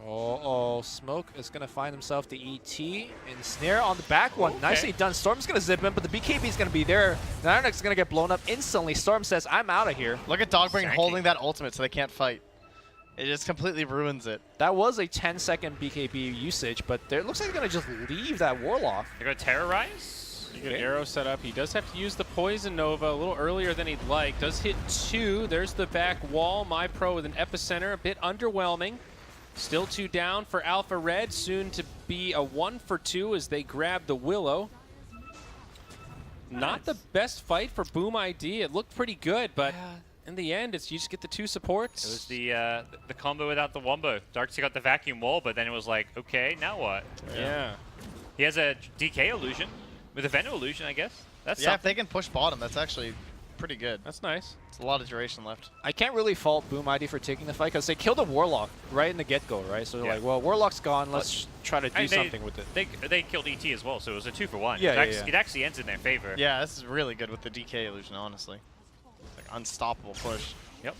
Oh, Smoke is going to find himself the ET and Snare on the back one. Okay. Nicely done. Storm's going to zip in, but the BKB is going to be there. Nanox is going to get blown up instantly. Storm says, I'm out of here. Look at Dogbrain Sanky. holding that ultimate so they can't fight. It just completely ruins it. That was a 10-second BKB usage, but it looks like they're going to just leave that Warlock. They're going to Terrorize. You get an arrow set up. He does have to use the Poison Nova a little earlier than he'd like. Does hit 2. There's the back wall. MyPro with an Epicenter. A bit underwhelming. Still 2 down for Alpha Red. Soon to be a 1 for 2 as they grab the Willow. Not the best fight for Boom ID. It looked pretty good, but in the end, you just get the 2 supports. It was the combo without the wombo. Darkseid got the vacuum wall, but then it was like, okay, now what? Yeah. He has a DK illusion with a Venom illusion, I guess. That's Yeah, if something. they can push bottom, that's actually pretty good. That's nice. It's a lot of duration left. I can't really fault Boom ID for taking the fight because they killed a Warlock right in the get-go, right? So they're Yeah. like, well, Warlock's gone. Let's try to do something with it. They killed ET as well, so it was a 2-for-1. Yeah, It actually ends in their favor. Yeah, this is really good with the DK illusion, honestly. It's like unstoppable push. Yep.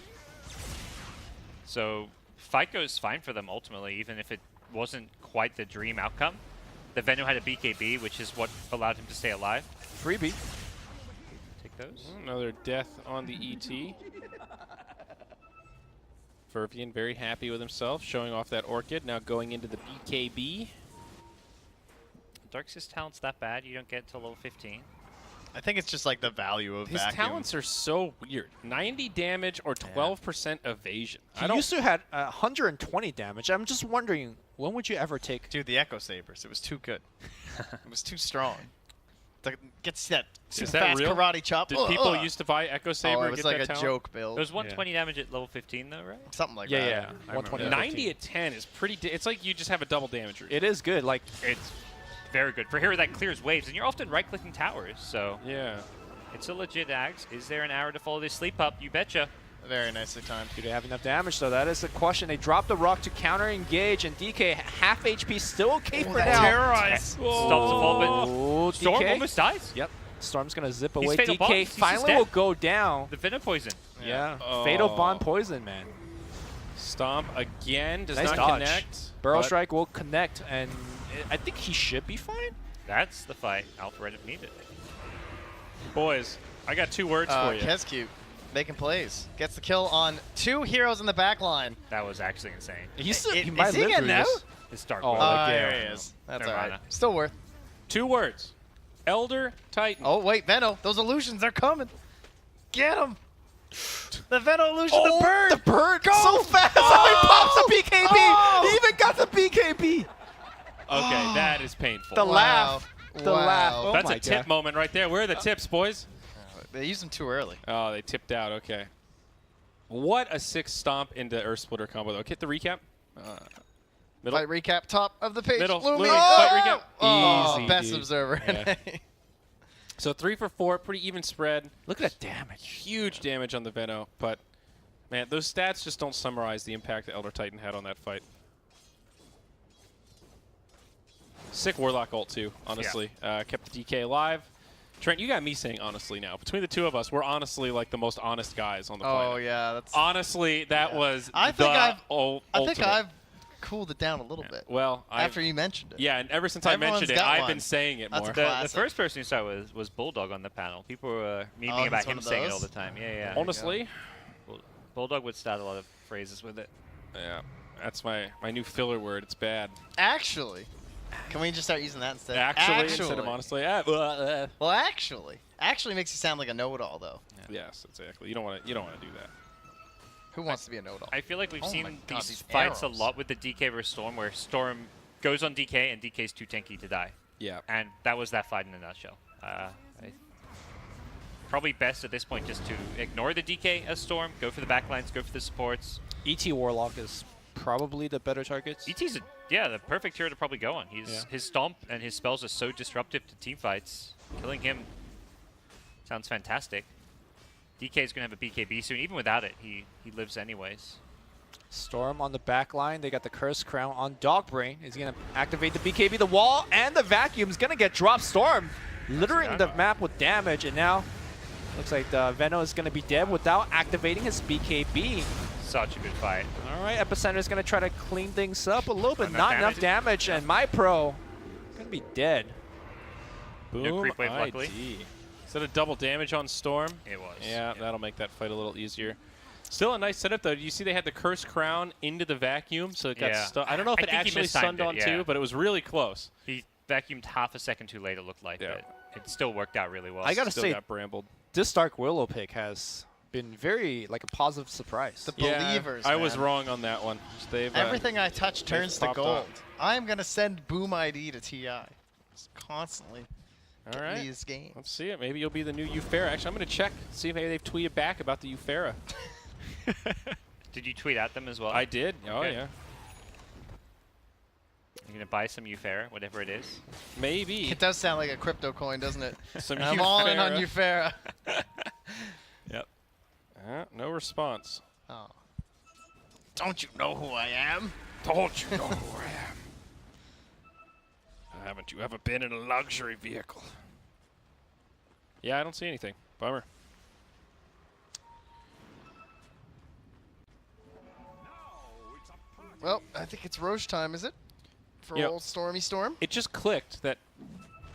So fight goes fine for them ultimately, even if it wasn't quite the dream outcome. The Venom had a BKB, which is what allowed him to stay alive. Freebie. Take those. Another death on the ET. Fervian very happy with himself, showing off that Orchid. Now going into the BKB. Darkseid's talent's that bad, you don't get to level 15. I think it's just like the value of His vacuum. talents are so weird. 90 damage or 12% evasion. He used to have 120 damage. I'm just wondering, when would you ever take... Dude, the Echo Sabers, it was too good. It was too strong. It's like, gets that super Is that fast real? karate chop. Did people used to buy Echo Saber Oh, it and was get like that a talent? joke build. It was 120 damage at level 15 though, right? Something like Yeah, that. yeah. I remember 120. that. 90 at 10 is pretty... It's like you just have a double damage route. It is good. Like, It's very good. For a hero that clears waves, and you're often right-clicking towers, so Yeah. it's a legit axe. Is there an arrow to follow this sleep up? You betcha. Very nicely timed. do they have enough damage, though? That is the question. They drop the rock to counter-engage, and DK half HP, still okay for now. Terrorize. Stops the fall, but Oh, Storm DK. almost dies. Yep. Storm's going to zip away. Fatal DK Bond. He's finally dead. will go down. The Venom Poison. Yeah. Oh. Fatal Bond Poison, man. Stomp again. Does Nice not dodge. connect. Burrow but Strike will connect, and I think he should be fine. That's the fight Alpha Red needed. Boys, I got 2 words for you. Kescute, making plays. Gets the kill on 2 heroes in the back line. That was actually insane. He Is might he live getting through out? this. It's Dark Oh, World. yeah. There he is. That's all Nirvana. right. Still worth. 2 words. Elder Titan. Oh, wait, Veno. Those illusions are coming. Get him. The Veno illusion, the bird. The bird Go! so fast. Oh! He pops the BKB. Oh! He even got the BKB. Okay, that is painful. The Wow. laugh. The Wow. laugh. Oh That's my a tip God. moment right there. Where are the tips, boys? They used him too early. Oh, they tipped out. Okay. What a 6 stomp into Earth Splitter combo, though. Hit the recap. Middle. Fight recap, top of the page. Middle. Lumi. Lumi, Oh! fight recap. Oh, Easy, best dude. observer. Yeah. So 3 for 4, pretty even spread. Look at that damage. Huge damage on the Veno, but man, those stats just don't summarize the impact that Elder Titan had on that fight. Sick Warlock ult too, honestly. Kept the DK alive. Trent, you got me saying honestly now. Between the two of us, we're honestly like the most honest guys on the planet. Oh yeah, that's. Honestly, that was I think the I've- ultimate. I've cooled it down a little bit Well, after you mentioned it. yeah, and ever since I Everyone's mentioned it, got I've one. been saying it That's more. a The classic. first person who saw it was Bulldog on the panel. People were memeing Oh, about he's one him of saying it those? all the time. Yeah, yeah. Honestly, Bulldog would start a lot of phrases with it. yeah, that's my new filler word. It's bad. Actually, can we just start using that instead? Actually, instead of honestly. Well, actually makes you sound like a know-it-all though. Yes, exactly. You don't want to do that. Who wants to be a know-it-all? I feel like we've Oh my seen God, these these fights arrows. a lot with the DK versus Storm, where Storm goes on DK and DK's too tanky to die. Yeah. And that was that fight in a nutshell. Probably best at this point just to ignore the DK as Storm, go for the backlines, go for the supports. ET Warlock is probably the better targets. ET's the perfect hero to probably go on. His stomp and his spells are so disruptive to team fights. Killing him sounds fantastic. DK is going to have a BKB soon. Even without it, he lives anyways. Storm on the back line. They got the Curse Crown on Dogbrain. He's going to activate the BKB. The wall and the vacuum is going to get dropped. Storm littering the map with damage. And now looks like the Veno is going to be dead without activating his BKB. Such a good fight. All right, Epicenter is going to try to clean things up a little bit. Enough Not enough damage. And My Pro going to be dead. Boom. No creep wave, ID. luckily. Is that a double damage on Storm? It was. Yeah, that'll make that fight a little easier. Still a nice setup, though. You see they had the Curse Crown into the vacuum, so it got stuck. I don't know if I it think he actually mistimed stunned it, on yeah. two, but it was really close. He vacuumed half a second too late, it looked like. Yeah. But it still worked out really well. I gotta Still say, got brambled. this Dark Willow pick has been very, like, a positive surprise. The believers, I was man. wrong on that one. They've, Everything I touch turns to popped gold. up. I'm going to send Boom ID to TI. Just constantly All getting right. these games. Let's see it. Maybe you'll be the new Ufera. Actually, I'm going to check, see if maybe they've tweeted back about the Ufera. Did you tweet at them as well? I did. Oh, Okay. yeah. You're going to buy some Ufera, whatever it is? Maybe. It does sound like a crypto coin, doesn't it? Some I'm all in on Ufera. Ufera. Yep. No response. Oh. Don't you know who I am? Don't you know who I am? Haven't you ever been in a luxury vehicle? Yeah, I don't see anything. Bummer. Well, I think it's Roche time, is it? For Yep. old Stormy Storm? It just clicked that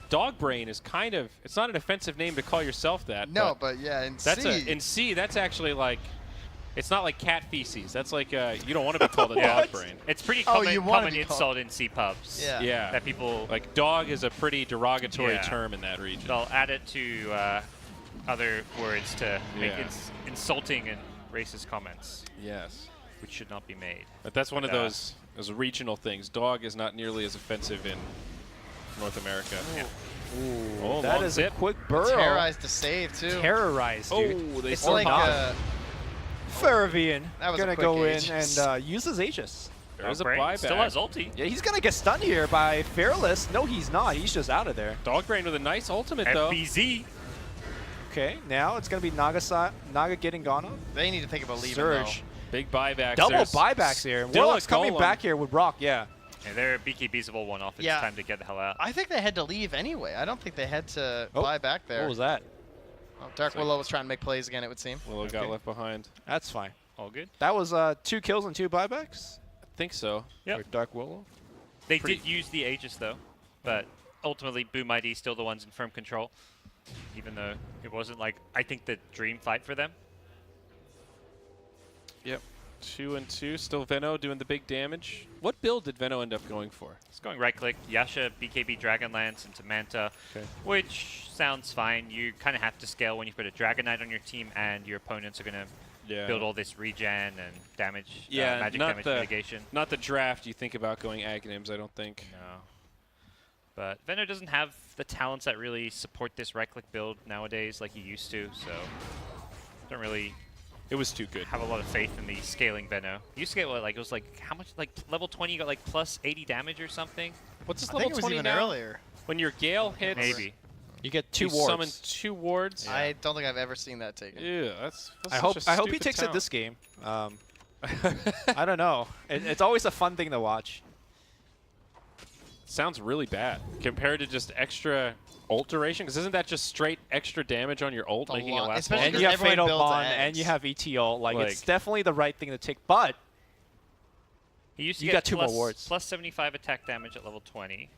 Dogbrain is kind of, it's not an offensive name to call yourself that. No, but yeah, in that's C. in C, that's actually like, it's not like cat feces. That's like, you don't want to be called a Yeah. Dogbrain. It's pretty Oh, common, you wanna common be called- insult in C pubs. Yeah. Yeah. That people, Like, dog is a pretty derogatory Yeah. term in that region. they'll add it to other words to make Yeah. insulting and racist comments, Yes. which should not be made. But that's one of But, those regional things. Dog is not nearly as offensive in North America. Yeah. Ooh, Oh, that long is zip. a quick burrow. Terrorized to save, too. Terrorized, dude. Oh, they It's still like not. Faravian That was a gonna quick go Aegis. in and use his Aegis. There's a Dogbrain buyback. still has ulti. Yeah, he's gonna get stunned here by Fearless. No, he's not. He's just out of there. Dogbrain with a nice ultimate, though. FBZ. Okay, now it's gonna be Naga getting gone up. They need to think about leaving, Surge. Big buybacks. Double There's buybacks here. still a Warlock's coming golem. back here with Rock, yeah. Yeah, their BKBs have all one off. It's Yeah. time to get the hell out. I think they had to leave anyway. I don't think they had to Oh, buy back there. What was that? Oh, Dark Willow was trying to make plays again, it would seem. Willow got Okay. left behind. That's fine. All good. That was 2 kills and 2 buybacks I think so. Yep. for Dark Willow. They did use the Aegis though, but ultimately Boom ID still the ones in firm control, even though it wasn't like I think the dream fight for them. Yep. 2 and 2. Still Veno doing the big damage. What build did Veno end up going for? It's going right click, Yasha, BKB Dragonlance into Manta, Okay. which sounds fine. You kind of have to scale when you put a Dragon Knight on your team and your opponents are going to Yeah. build all this regen and damage, Yeah, magic not damage the- mitigation. Not the draft you think about going Aghanims, I don't think. No. But Veno doesn't have the talents that really support this right-click build nowadays like he used to, so don't really It was too good. have a lot of faith in the scaling Veno. He used to get, what, like, it was like, how much, like, level 20 you got, like, plus 80 damage or something? What's this I level think it was 20 even now? earlier. When your Gale hits, Maybe. You get 2 you wards. summon 2 wards. I don't think I've ever seen that taken. Yeah, that's I hope he takes it this game. I don't know. It's always a fun thing to watch. Sounds really bad compared to just extra ult duration, because isn't that just straight extra damage on your ult, A making lot, it last especially And longer? you have everyone Fatal builds Bond, eggs. and you have ETO. Like, Like- it's definitely the right thing to take. But He used to You get got 2 more plus- wards. plus 75 attack damage at level 20.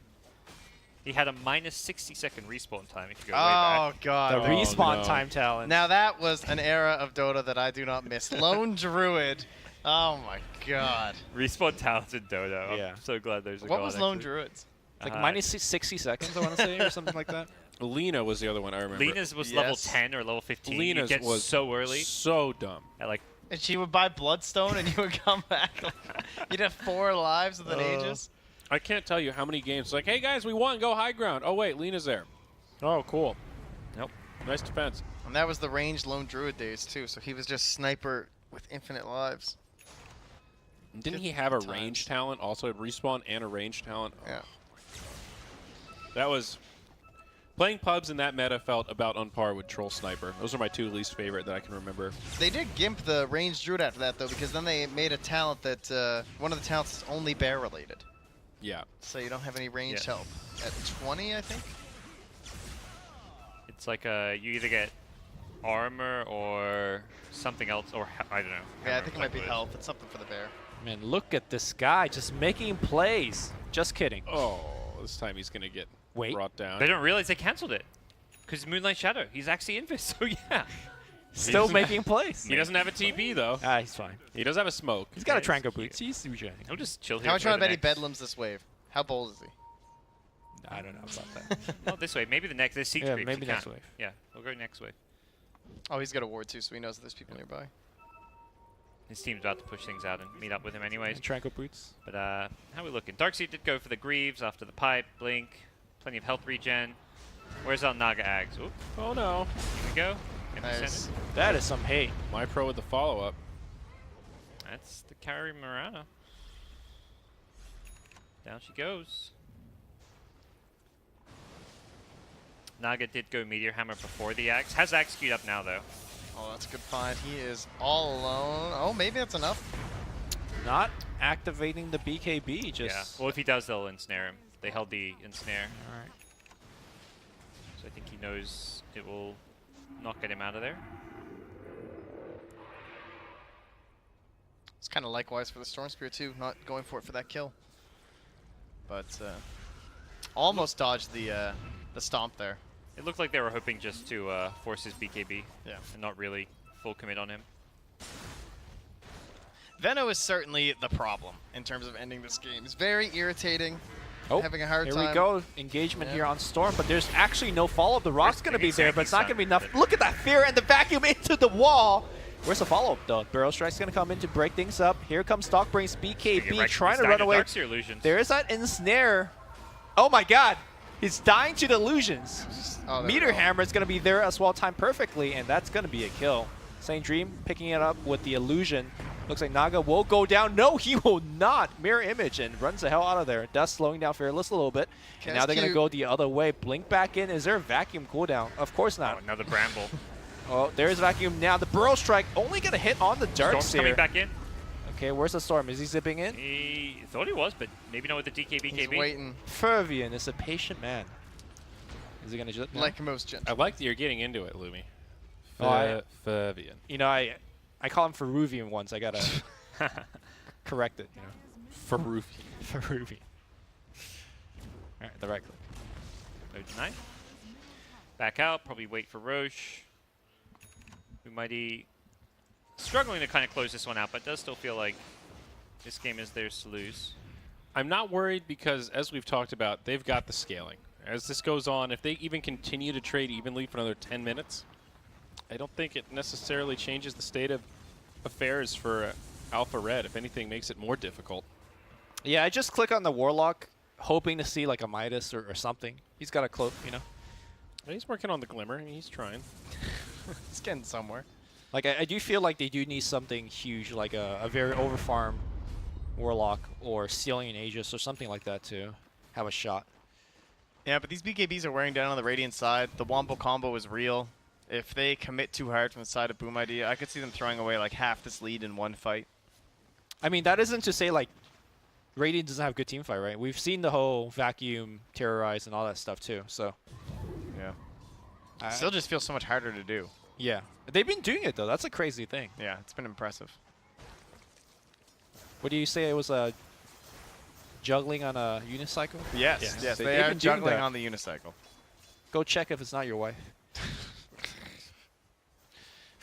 He had a minus 60-second respawn time if you go way Oh, back. God. the Oh, respawn no. time talent. Now, that was an era of Dota that I do not miss. Lone Druid. Oh, my God. Respawn talents in Dodo. Yeah. I'm so glad there's a What god, was Lone actually. Druid's? like Uh, minus 60 seconds, I want to say, or something like that. Lena was the other one I remember. Lena's was level Yes. 10 or level 15. Lena's you get was so early so dumb. at like And she would buy Bloodstone, and you would come back. You'd have 4 lives with an Aegis. I can't tell you how many games. Like, hey guys, we won. Go high ground. Oh wait, Lena's there. Oh, cool. Nope. Nice defense. And that was the ranged lone druid days too. So he was just sniper with infinite lives. Didn't Good he have a times. range talent, also a respawn and a range talent? Yeah. That was playing pubs in that meta felt about on par with Troll Sniper. Those are my 2 least favorite that I can remember. They did gimp the ranged druid after that though, because then they made a talent that one of the talents is only bear related. Yeah. So you don't have any ranged help. At 20, I think. It's like you either get armor or something else, or I don't know. Yeah, I think it might be health. It's something for the bear. Man, look at this guy just making plays. Just kidding. Oh, this time he's gonna get brought down. They don't realize they canceled it because Moonlight Shadow. He's actually Invis, so yeah. Still making plays. He doesn't have a TP though. Ah, he's fine. He does have a smoke. He's got a Yeah, Trango he's boots. He's regen. He'll just chill here. How much for want to the bet he next- bedlams this wave? How bold is he? I don't know about that. Not this way. Maybe the next. There's siege Yeah, creeps, maybe he next can't. wave. Yeah, we'll go next wave. Oh, he's got a ward too, so he knows that there's people nearby. His team's about to push things out and meet up with him anyways. And Trango boots. But how are we looking? Darkseid did go for the Greaves after the pipe, blink, plenty of health regen. Where's our Naga Ags? Oop, Oh no. here we go. Get Nice. descended. That is some hate. My pro with the follow-up. That's the carry Murano. Down she goes. Naga did go Meteor Hammer before the Axe. Has Axe queued up now though. Oh, that's a good find. He is all alone. Oh, maybe that's enough. Not activating the BKB, just... Yeah. Well, if he does, they'll ensnare him. They held the ensnare, Alright. so I think he knows it will not get him out of there. It's kind of likewise for the Storm Spear too, not going for it for that kill. But almost dodged the stomp there. It looked like they were hoping just to force his BKB Yeah. and not really full commit on him. Veno is certainly the problem in terms of ending this game. It's very irritating. Oh, Having a hard here time. we go. Engagement Yeah. here on Storm, but there's actually no follow-up. The Rock's going to be there, but it's not going to be enough. Exactly. Look at that fear and the vacuum into the wall. Where's the follow-up, though? Barrel Strike's going to come in to break things up. Here comes Stockbrain's BKB trying to run away. Darkseer illusions. There is that ensnare. Oh my god. He's dying to the illusions. Oh, there we Meteor go. Hammer is going to be there as well, timed perfectly, and that's going to be a kill. Saint Dream picking it up with the illusion. Looks like Naga will go down. No, he will not. Mirror image and runs the hell out of there. Dust slowing down Fearless a little bit. And now they're going to go the other way. Blink back in. Is there a vacuum cooldown? Of course Oh, not. another Bramble. Oh, there's vacuum now. The Burrow Strike only going to hit on the Storm's coming Darkseer. back in. Okay, where's the Storm? Is he zipping in? He thought he was, but maybe not with the DK He's BKB. waiting Fervian is a patient man. Is he going to just... like most I gentle. like that you're getting into it, Lumi. Oh, Fabian. You know, I call him Feruvian once. I gotta correct it. You know, Farufi. Feruvian. All right, the right click. Mode 9. Back out, probably wait for Roche. Who might be struggling to kind of close this one out, but does still feel like this game is theirs to lose. I'm not worried because, as we've talked about, they've got the scaling. As this goes on, if they even continue to trade evenly for another 10 minutes, I don't think it necessarily changes the state of affairs for Alpha Red. If anything, makes it more difficult. Yeah, I just click on the Warlock, hoping to see like a Midas or something. He's got a cloak, you know. He's working on the Glimmer. He's trying. It's getting somewhere. Like I do feel like they do need something huge, like a very overfarm Warlock or Sealing an Aegis or something like that to have a shot. Yeah, but these BKBs are wearing down on the Radiant side. The Wombo combo is real. If they commit too hard from the side of Boom Idea, I could see them throwing away like half this lead in one fight. I mean, that isn't to say like Radiant doesn't have good team fight, right? We've seen the whole vacuum, terrorize, and all that stuff too. So Yeah. Still just feels so much harder to do. yeah, they've been doing it though. That's a crazy thing. Yeah, it's been impressive. What do you say? It was a juggling on a unicycle? Yes, Yes. yes, They've they been are doing juggling that. on the unicycle. Go check if it's not your wife.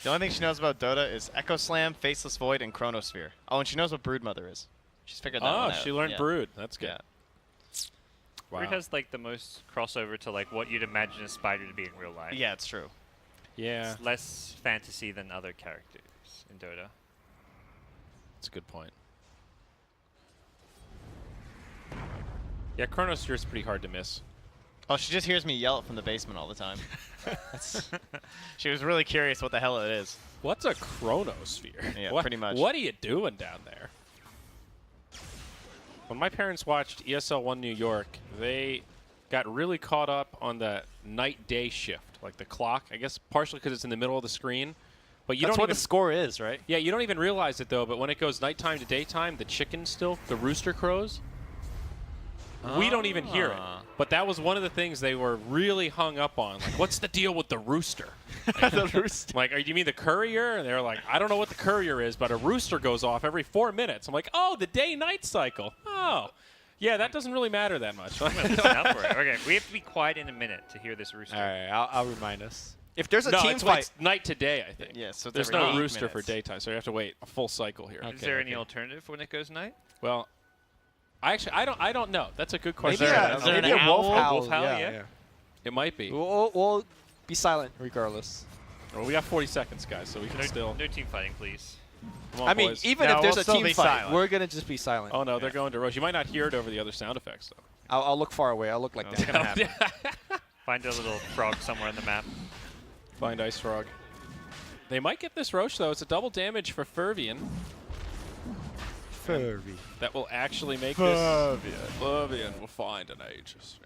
The only thing she knows about Dota is Echo Slam, Faceless Void, and Chronosphere. Oh, and she knows what Broodmother is. She's figured that one Oh, out. she learned Yeah. Brood. That's good. Yeah. Wow. Brood has like the most crossover to like what you'd imagine a spider to be in real life. Yeah, it's true. Yeah. It's less fantasy than other characters in Dota. That's a good point. Yeah, Chronosphere is pretty hard to miss. Oh, she just hears me yell it from the basement all the time. She was really curious what the hell it is. What's a Chronosphere? Yeah, What- pretty much. What are you doing down there? When my parents watched ESL 1 New York, they got really caught up on the night-day shift, like the clock. I guess partially because it's in the middle of the screen. But you That's don't what even the score is, right? Yeah, you don't even realize it though, but when it goes nighttime to daytime, the rooster crows, we don't even hear it. But that was one of the things they were really hung up on. Like, what's the deal with the rooster? The rooster. Like, do you mean the courier? And they're like, I don't know what the courier is, but a rooster goes off every 4 minutes. I'm like, oh, the day-night cycle. Oh. Yeah, that doesn't really matter that much. I'm gonna listen out for it. Okay, we have to be quiet in a minute to hear this rooster. All right, I'll remind us. If there's a no, team it's fight, night to day, I think. Yeah, so it's There's every no 8 rooster for minutes. daytime, so you have to wait a full cycle here. Is there any alternative when it goes night? Well, I don't know. That's a good maybe question. is there maybe an a wolf owl? howl. Wolf howl, yeah. It might be. We'll be silent regardless. Well, we got 40 seconds, guys, so we can still. No team fighting, please. Come on, I mean, boys. even No, if there's we'll a still team be fight, silent. we're gonna just be silent. Oh no, they're going to Roche. You might not hear it over the other sound effects though. I'll look far away. I'll look like It's that. gonna happen. Find a little frog somewhere on the map. Find Ice Frog. They might get this Roche though. It's a double damage for Fervian. Furry. That will actually make this. Fervian will find an Aegis.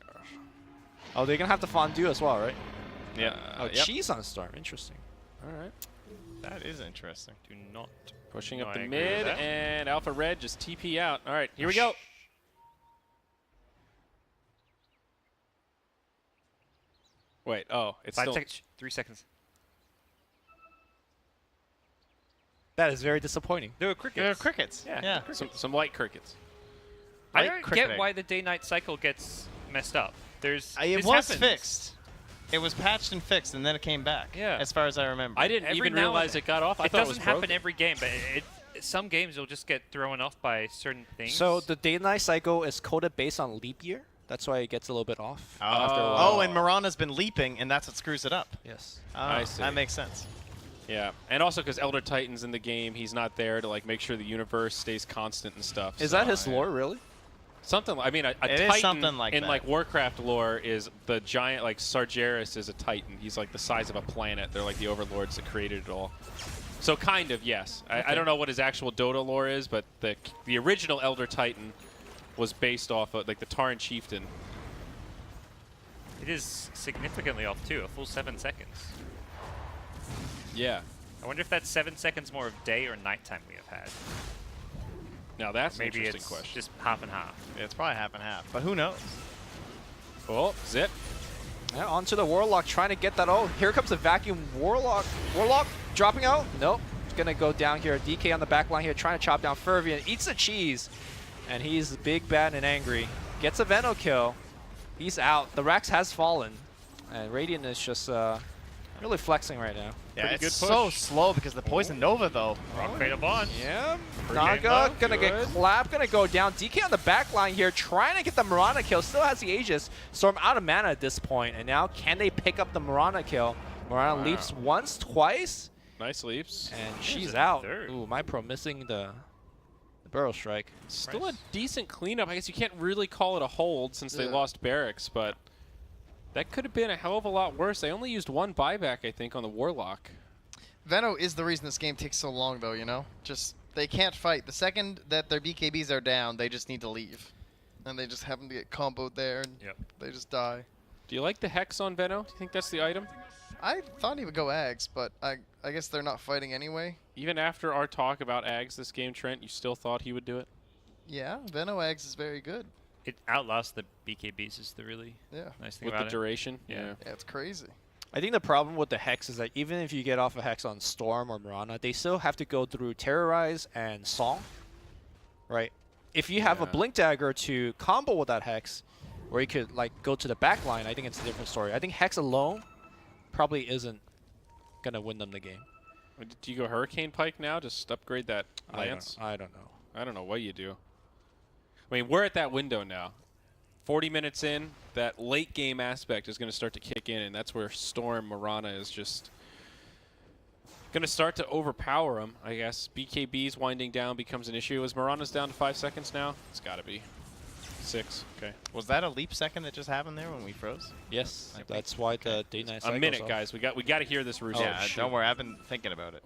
Oh, they're gonna have to fondue as well, right? Yeah. Oh, Yep. cheese on Storm. Interesting. All right. That is interesting. Do not. Pushing No, up I the agree with mid, that. and Alpha Red just TP out. All right, here we go. Wait, oh, it's 5 still. seconds. 3 seconds. That is very disappointing. There were crickets. There are crickets. Yeah. Some light crickets. I Light don't cricketing. get why the day-night cycle gets messed up. There's It this was happens. fixed. It was patched and fixed, and then it came back. Yeah. As far as I remember. I didn't Every even now and realize then. it got off. I It thought doesn't it was happen broken. every game, but some games you'll just get thrown off by certain things. So the day-night cycle is coded based on leap year. That's why it gets a little bit off. After a while. Oh, and Mirana's been leaping, and that's what screws it up. Yes. I see. That makes sense. Yeah, and also because Elder Titan's in the game, he's not there to like make sure the universe stays constant and stuff. Is so- that his lore, really? Something. I mean, a It is Titan something like in that. like Warcraft lore is the giant. Like Sargeras is a Titan. He's like the size of a planet. They're like the overlords that created it all. So kind of yes. I don't know what his actual Dota lore is, but the original Elder Titan was based off of like the Taran Chieftain. it is significantly off too. A full 7 seconds. Yeah. I wonder if that's 7 seconds more of day or nighttime we have had. Now that's an Maybe interesting it's question. just half and half. Yeah, it's probably half and half, but who knows? Oh, Zip. Yeah, onto the Warlock, trying to get that. Oh, here comes the vacuum Warlock. Warlock dropping out. Nope. It's going to go down here. DK on the back line here, trying to chop down Fervian. Eats the cheese. And he's big, bad, and angry. Gets a Veno kill. He's out. The Rax has fallen. And Radiant is just really flexing right now. Yeah, Pretty it's good so push. slow because the Poison Nova, though. Rock Fatal Bond. Yeah, Pretty Naga good. gonna get Good. clapped, gonna go down. DK on the back line here, trying to get the Mirana kill. Still has the Aegis. Storm out of mana at this point, and now can they pick up the Mirana kill? Mirana leaps once, twice, Nice leaps. and she's There's a out. third. Ooh, my pro missing the Burrow Strike. Still Nice. a decent cleanup. I guess you can't really call it a hold since they Yeah. lost barracks, but that could have been a hell of a lot worse. They only used one buyback, I think, on the Warlock. Veno is the reason this game takes so long, though, you know? Just, they can't fight. The second that their BKBs are down, they just need to leave. And they just happen to get comboed there, and Yep. they just die. Do you like the Hex on Veno? Do you think that's the item? I thought he would go Ags, but I guess they're not fighting anyway. Even after our talk about Ags this game, Trent, you still thought he would do it? Yeah, Veno Ags is very good. It outlasts the BKBs is the really Yeah. nice thing With about the it. duration? Yeah. Yeah, it's crazy. I think the problem with the Hex is that even if you get off a Hex on Storm or Mirana, they still have to go through Terrorize and Song, right? If you have a Yeah. Blink Dagger to combo with that Hex, where you could like go to the back line, I think it's a different story. I think Hex alone probably isn't going to win them the game. Do you go Hurricane Pike now? Just upgrade that Lance? I don't know. I don't know what you do. I mean, we're at that window now. 40 minutes in, that late game aspect is going to start to kick in, and that's where Storm Mirana is just Going to start to overpower him, I guess. BKB's winding down becomes an issue. Is Mirana's down to 5 seconds now? It's got to be. 6. Okay. Was that a leap second that just happened there when we froze? Yes, that's why the day-night cycle. A minute, guys. We got to hear this rooster. Yeah, don't worry. I've been thinking about it.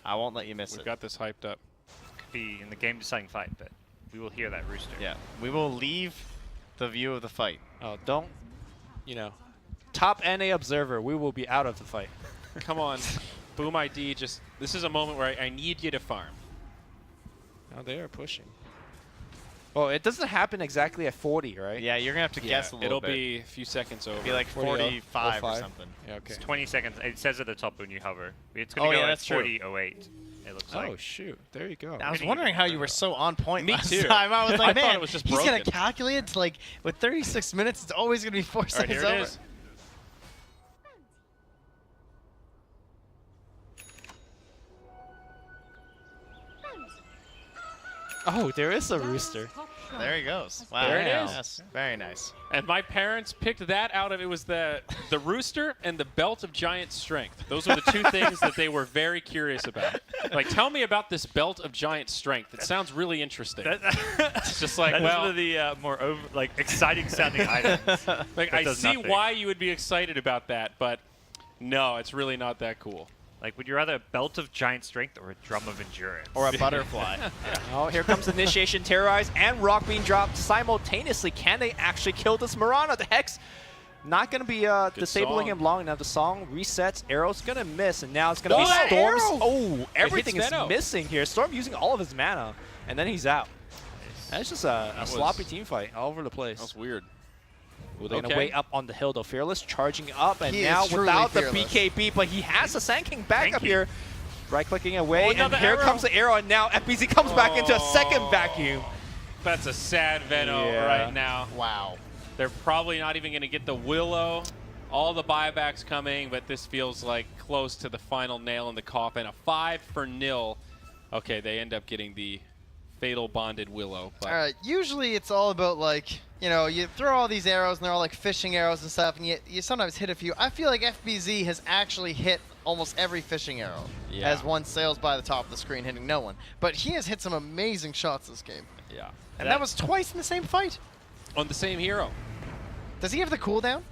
I won't let you miss We've it. got this hyped up. Could be in the game deciding fight, but we will hear that rooster. Yeah, we will leave the view of the fight. Oh, don't, top NA observer, we will be out of the fight. Come on. Boom ID, this is a moment where I need you to farm. Oh, they are pushing. Well, it doesn't happen exactly at 40, right? Yeah, you're going to have to guess a little bit. It'll be a few seconds over. It'll be like 45 or something. Yeah, okay. It's 20 seconds. It says at the top when you hover. It's going to go like 40:08. It looks like. Oh, shoot. There you go. I was wondering how you were so on point Me last too. time. I was like, I thought man, it was just he's going broken. to calculate. It's like, with 36 minutes, it's always going to be 4 All right, seconds here it over. is. Oh, there is a rooster. There he goes. Wow. There it is. Yes, very nice. And my parents picked that out of it was the rooster and the belt of giant strength. Those were the two things that they were very curious about. Like, tell me about this belt of giant strength. It sounds really interesting. It's just like, That well, is one of the more exciting sounding items. like that I does see nothing. why you would be excited about that, but no, it's really not that cool. Like, would you rather a belt of giant strength or a drum of endurance? Or a butterfly. Oh, here comes Initiation, Terrorize, and Rock being dropped simultaneously. Can they actually kill this Mirana? The Hex not going to be disabling song. him long enough. The song resets. Arrow's going to miss, and now it's going to be Oh, Storm's. Arrow! Oh, everything is Venom. missing here. Storm using all of his mana, and then he's out. That's just a was- sloppy team fight all over the place. That's weird. Well, they're going to Okay. wait up on the hill, though. Fearless charging up, and He now is truly without the fearless. BKB, but he has a Sand King back up here. Right-clicking away, Oh, and another here arrow. comes the arrow, and now FBZ comes back into a second vacuum. That's a sad Veno Yeah. right now. Wow. They're probably not even going to get the Willow. All the buybacks coming, but this feels like close to the final nail in the coffin. A 5-0. Okay, they end up getting the fatal bonded Willow. But All right. Usually it's all about you throw all these arrows and they're all like fishing arrows and stuff, and you sometimes hit a few. I feel like FBZ has actually hit almost every fishing arrow Yeah. as one sails by the top of the screen, hitting no one. But he has hit some amazing shots this game, yeah. and that was twice in the same fight. On the same hero. Does he have the cooldown?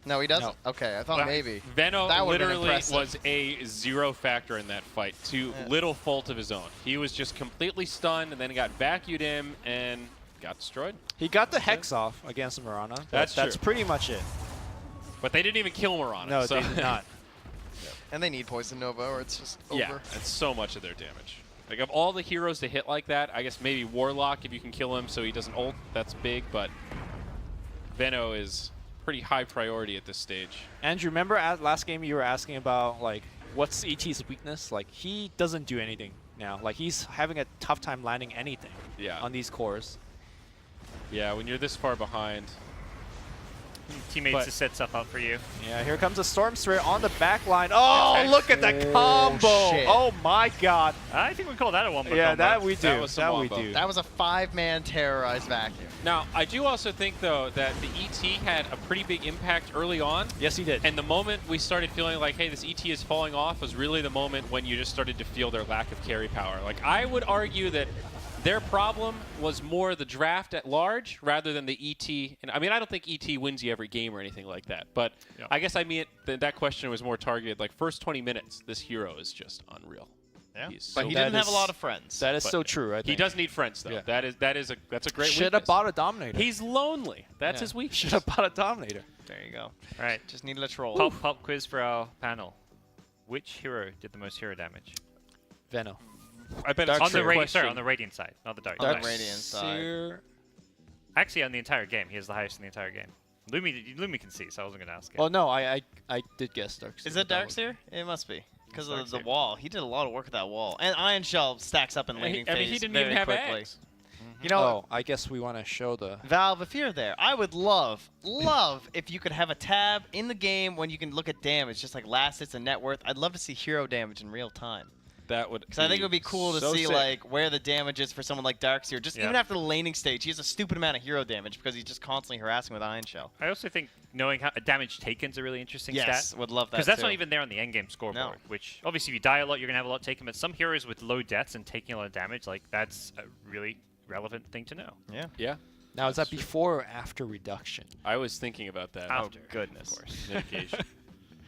No, he doesn't. No. Okay, I thought Well, maybe. Veno That would've been literally impressive. was a 0 factor in that fight, to Yeah. little fault of his own. He was just completely stunned and then got vacuumed in and got destroyed. He got the Hex off against Mirana. but That's That's true. pretty much it. But they didn't even kill Mirana. No, so they did not. And they need Poison Nova, or it's just over. Yeah, that's so much of their damage. Like, of all the heroes to hit like that, I guess maybe Warlock, if you can kill him so he doesn't ult, that's big, but Veno is pretty high priority at this stage. Andrew, remember at last game you were asking about, like, what's ET's weakness? Like, he doesn't do anything now. Like, he's having a tough time landing anything Yeah. on these cores. Yeah, when you're this far behind. Teammates But- to set stuff up for you. Yeah, here comes a Storm Spirit on the back line. Oh, That's look at that Oh, combo. shit. Oh, my God. I think we call that a one. Yeah, that we do. That was some we wombo. do. That was a 5-man terrorized vacuum. Now, I do also think, though, that the ET had a pretty big impact early on. Yes, he did. And the moment we started feeling like, hey, this ET is falling off was really the moment when you just started to feel their lack of carry power. Like, I would argue that their problem was more the draft at large rather than the ET. And I mean, I don't think ET wins you every game or anything like that. But Yeah. I guess I mean that question was more targeted. Like, first 20 minutes, this hero is just unreal. Yeah. He's But so he That didn't have a is- lot of friends. that is but so true, I think. He does need friends, though. Yeah. That's a great Should have weakness. bought a Dominator. He's lonely. That's his weakness. Should have bought a Dominator. There you go. All right. Just needed a troll. Pop quiz for our panel. Which hero did the most hero damage? Veno. I bet Dark it's On the a radiant, sorry, question. on the radiant side, not the dark. On the side. radiant side. Seer. Actually, on the entire game, he has the highest in the entire game. Lumi can see, so I wasn't gonna ask him. Oh, no, I did guess Dark Seer. Is it but that Darkseer? It must be. Because It's of the Darkseer. wall. He did a lot of work with that wall. And Iron Shell stacks up in I laning phase mean, he didn't very even have quickly. eggs. You know, Oh, I guess we want to show the... Valve, if you're there, I would love if you could have a tab in the game when you can look at damage, just like last hits and net worth. I'd love to see hero damage in real time. That would. Because I think it would be cool to so see sick. like where the damage is for someone like Darkseer. Just Yeah. even after the laning stage, he has a stupid amount of hero damage because he's just constantly harassing with Iron Shell. I also think knowing how damage taken is a really interesting Yes, stat. would love that. Because that's too. not even there on the endgame scoreboard, No. which obviously if you die a lot, you're going to have a lot taken, but some heroes with low deaths and taking a lot of damage, like that's a really relevant thing to know. Yeah. Yeah. Now, is that before or after reduction? I was thinking about that. After, goodness. of course. Mitigation.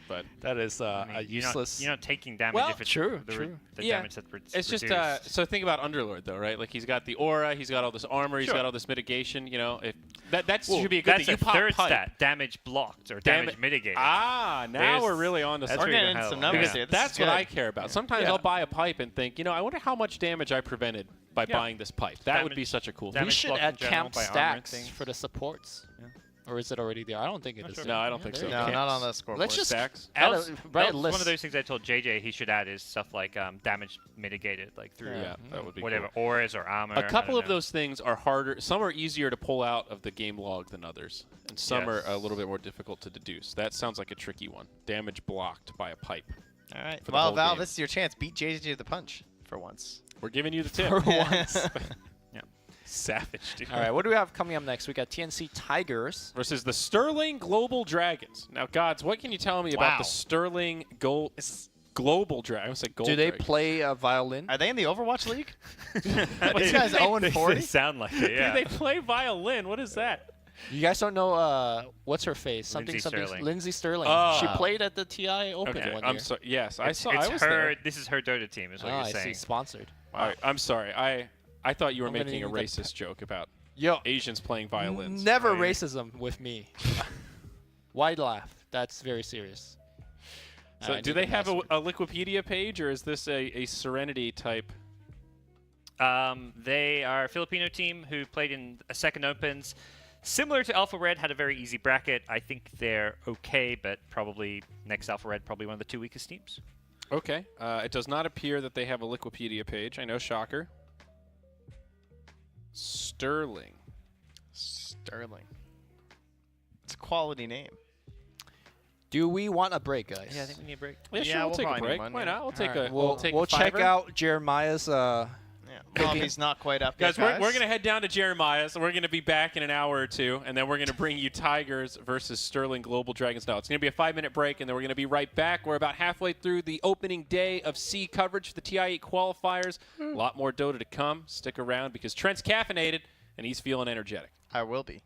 But That is I mean, a you're useless. not taking damage Well, if it's true, the, true. the Yeah. damage that's it's just reduced. so think about Underlord though, right? Like he's got the aura, he's got all this armor, he's Sure. got all this mitigation. You know, if that Well, should be a good that's thing. You a pop third pipe. stat, damage blocked or Damage- damage mitigated. Ah, now There's- we're really on to that's something. where We're you're getting gonna some have a lot. numbers Yeah. here. This That's is what good. I care about. Sometimes Yeah. I'll buy a pipe and think, you know, I wonder how much damage I prevented by Yeah. buying this pipe. That would be Damage- such a cool we thing. damage should block in add general camp by armor and stacks things. for the supports. Yeah. Or is it already there? I don't think it Not is. sure. there. No, I don't think so. there you No, go. not on the scoreboard. Let's just Stacks. add That write a was list. one of those things I told JJ he should add is stuff like damage mitigated, like through Yeah, that would be whatever cool. auras or armor. A couple I of don't know. those things are harder. Some are easier to pull out of the game log than others, and some are Yes. a little bit more difficult to deduce. That sounds like a tricky one. Damage blocked by a pipe. All right. For the Well, whole Val, game. this is your chance. Beat JJ to the punch for once. We're giving you the tip. For once. Savage, dude. All right, what do we have coming up next? We got TNC Tigers. Versus the Sterling Global Dragons. Now, GoDz, what can you tell me about Wow. the Sterling Is- Global Dragons? Like Do they play violin? Are they in the Overwatch League? They- These guys they- 0 and they 40? sound like it, yeah. Do they play violin? What is that? You guys don't know what's her face? Something Lindsay something. Sterling. Lindsay Sterling. Oh. She played at the TI Open Okay, one I'm year. sorry. Yes, It's I was her. there. This is her Dota team, is what Oh, you're I saying. see. Sponsored. All right, I'm sorry. I thought you were I'm gonna making a need that racist joke about Yo, Asians playing violins. never Right? racism with me. Why laugh? That's very serious. So, I do need they the have a password. Wikipedia page, or is this a Serenity type? They are a Filipino team who played in a second opens. Similar to Alpha Red, had a very easy bracket. I think they're okay, but probably next Alpha Red, probably one of the two weakest teams. Okay. It does not appear that they have a Wikipedia page. I know, shocker. Sterling. Sterling. It's a quality name. Do we want a break, guys? Yeah, I think we need a break. Yeah, sure. Yeah, We'll we'll take a probably break. need one, Why yeah. not? We'll take Alright, a. We'll, take we'll a check fiver. out Jeremiah's. Yeah. Well, if he's not quite up Guys, yet, we're going to head down to Jeremiah's, and we're going to be back in an hour or two, and then we're going to bring you Tigers versus Sterling Global Dragons. Now, it's going to be a 5-minute break, and then we're going to be right back. We're about halfway through the opening day of C coverage for the TI8 qualifiers. A lot more Dota to come. Stick around because Trent's caffeinated, and he's feeling energetic. I will be.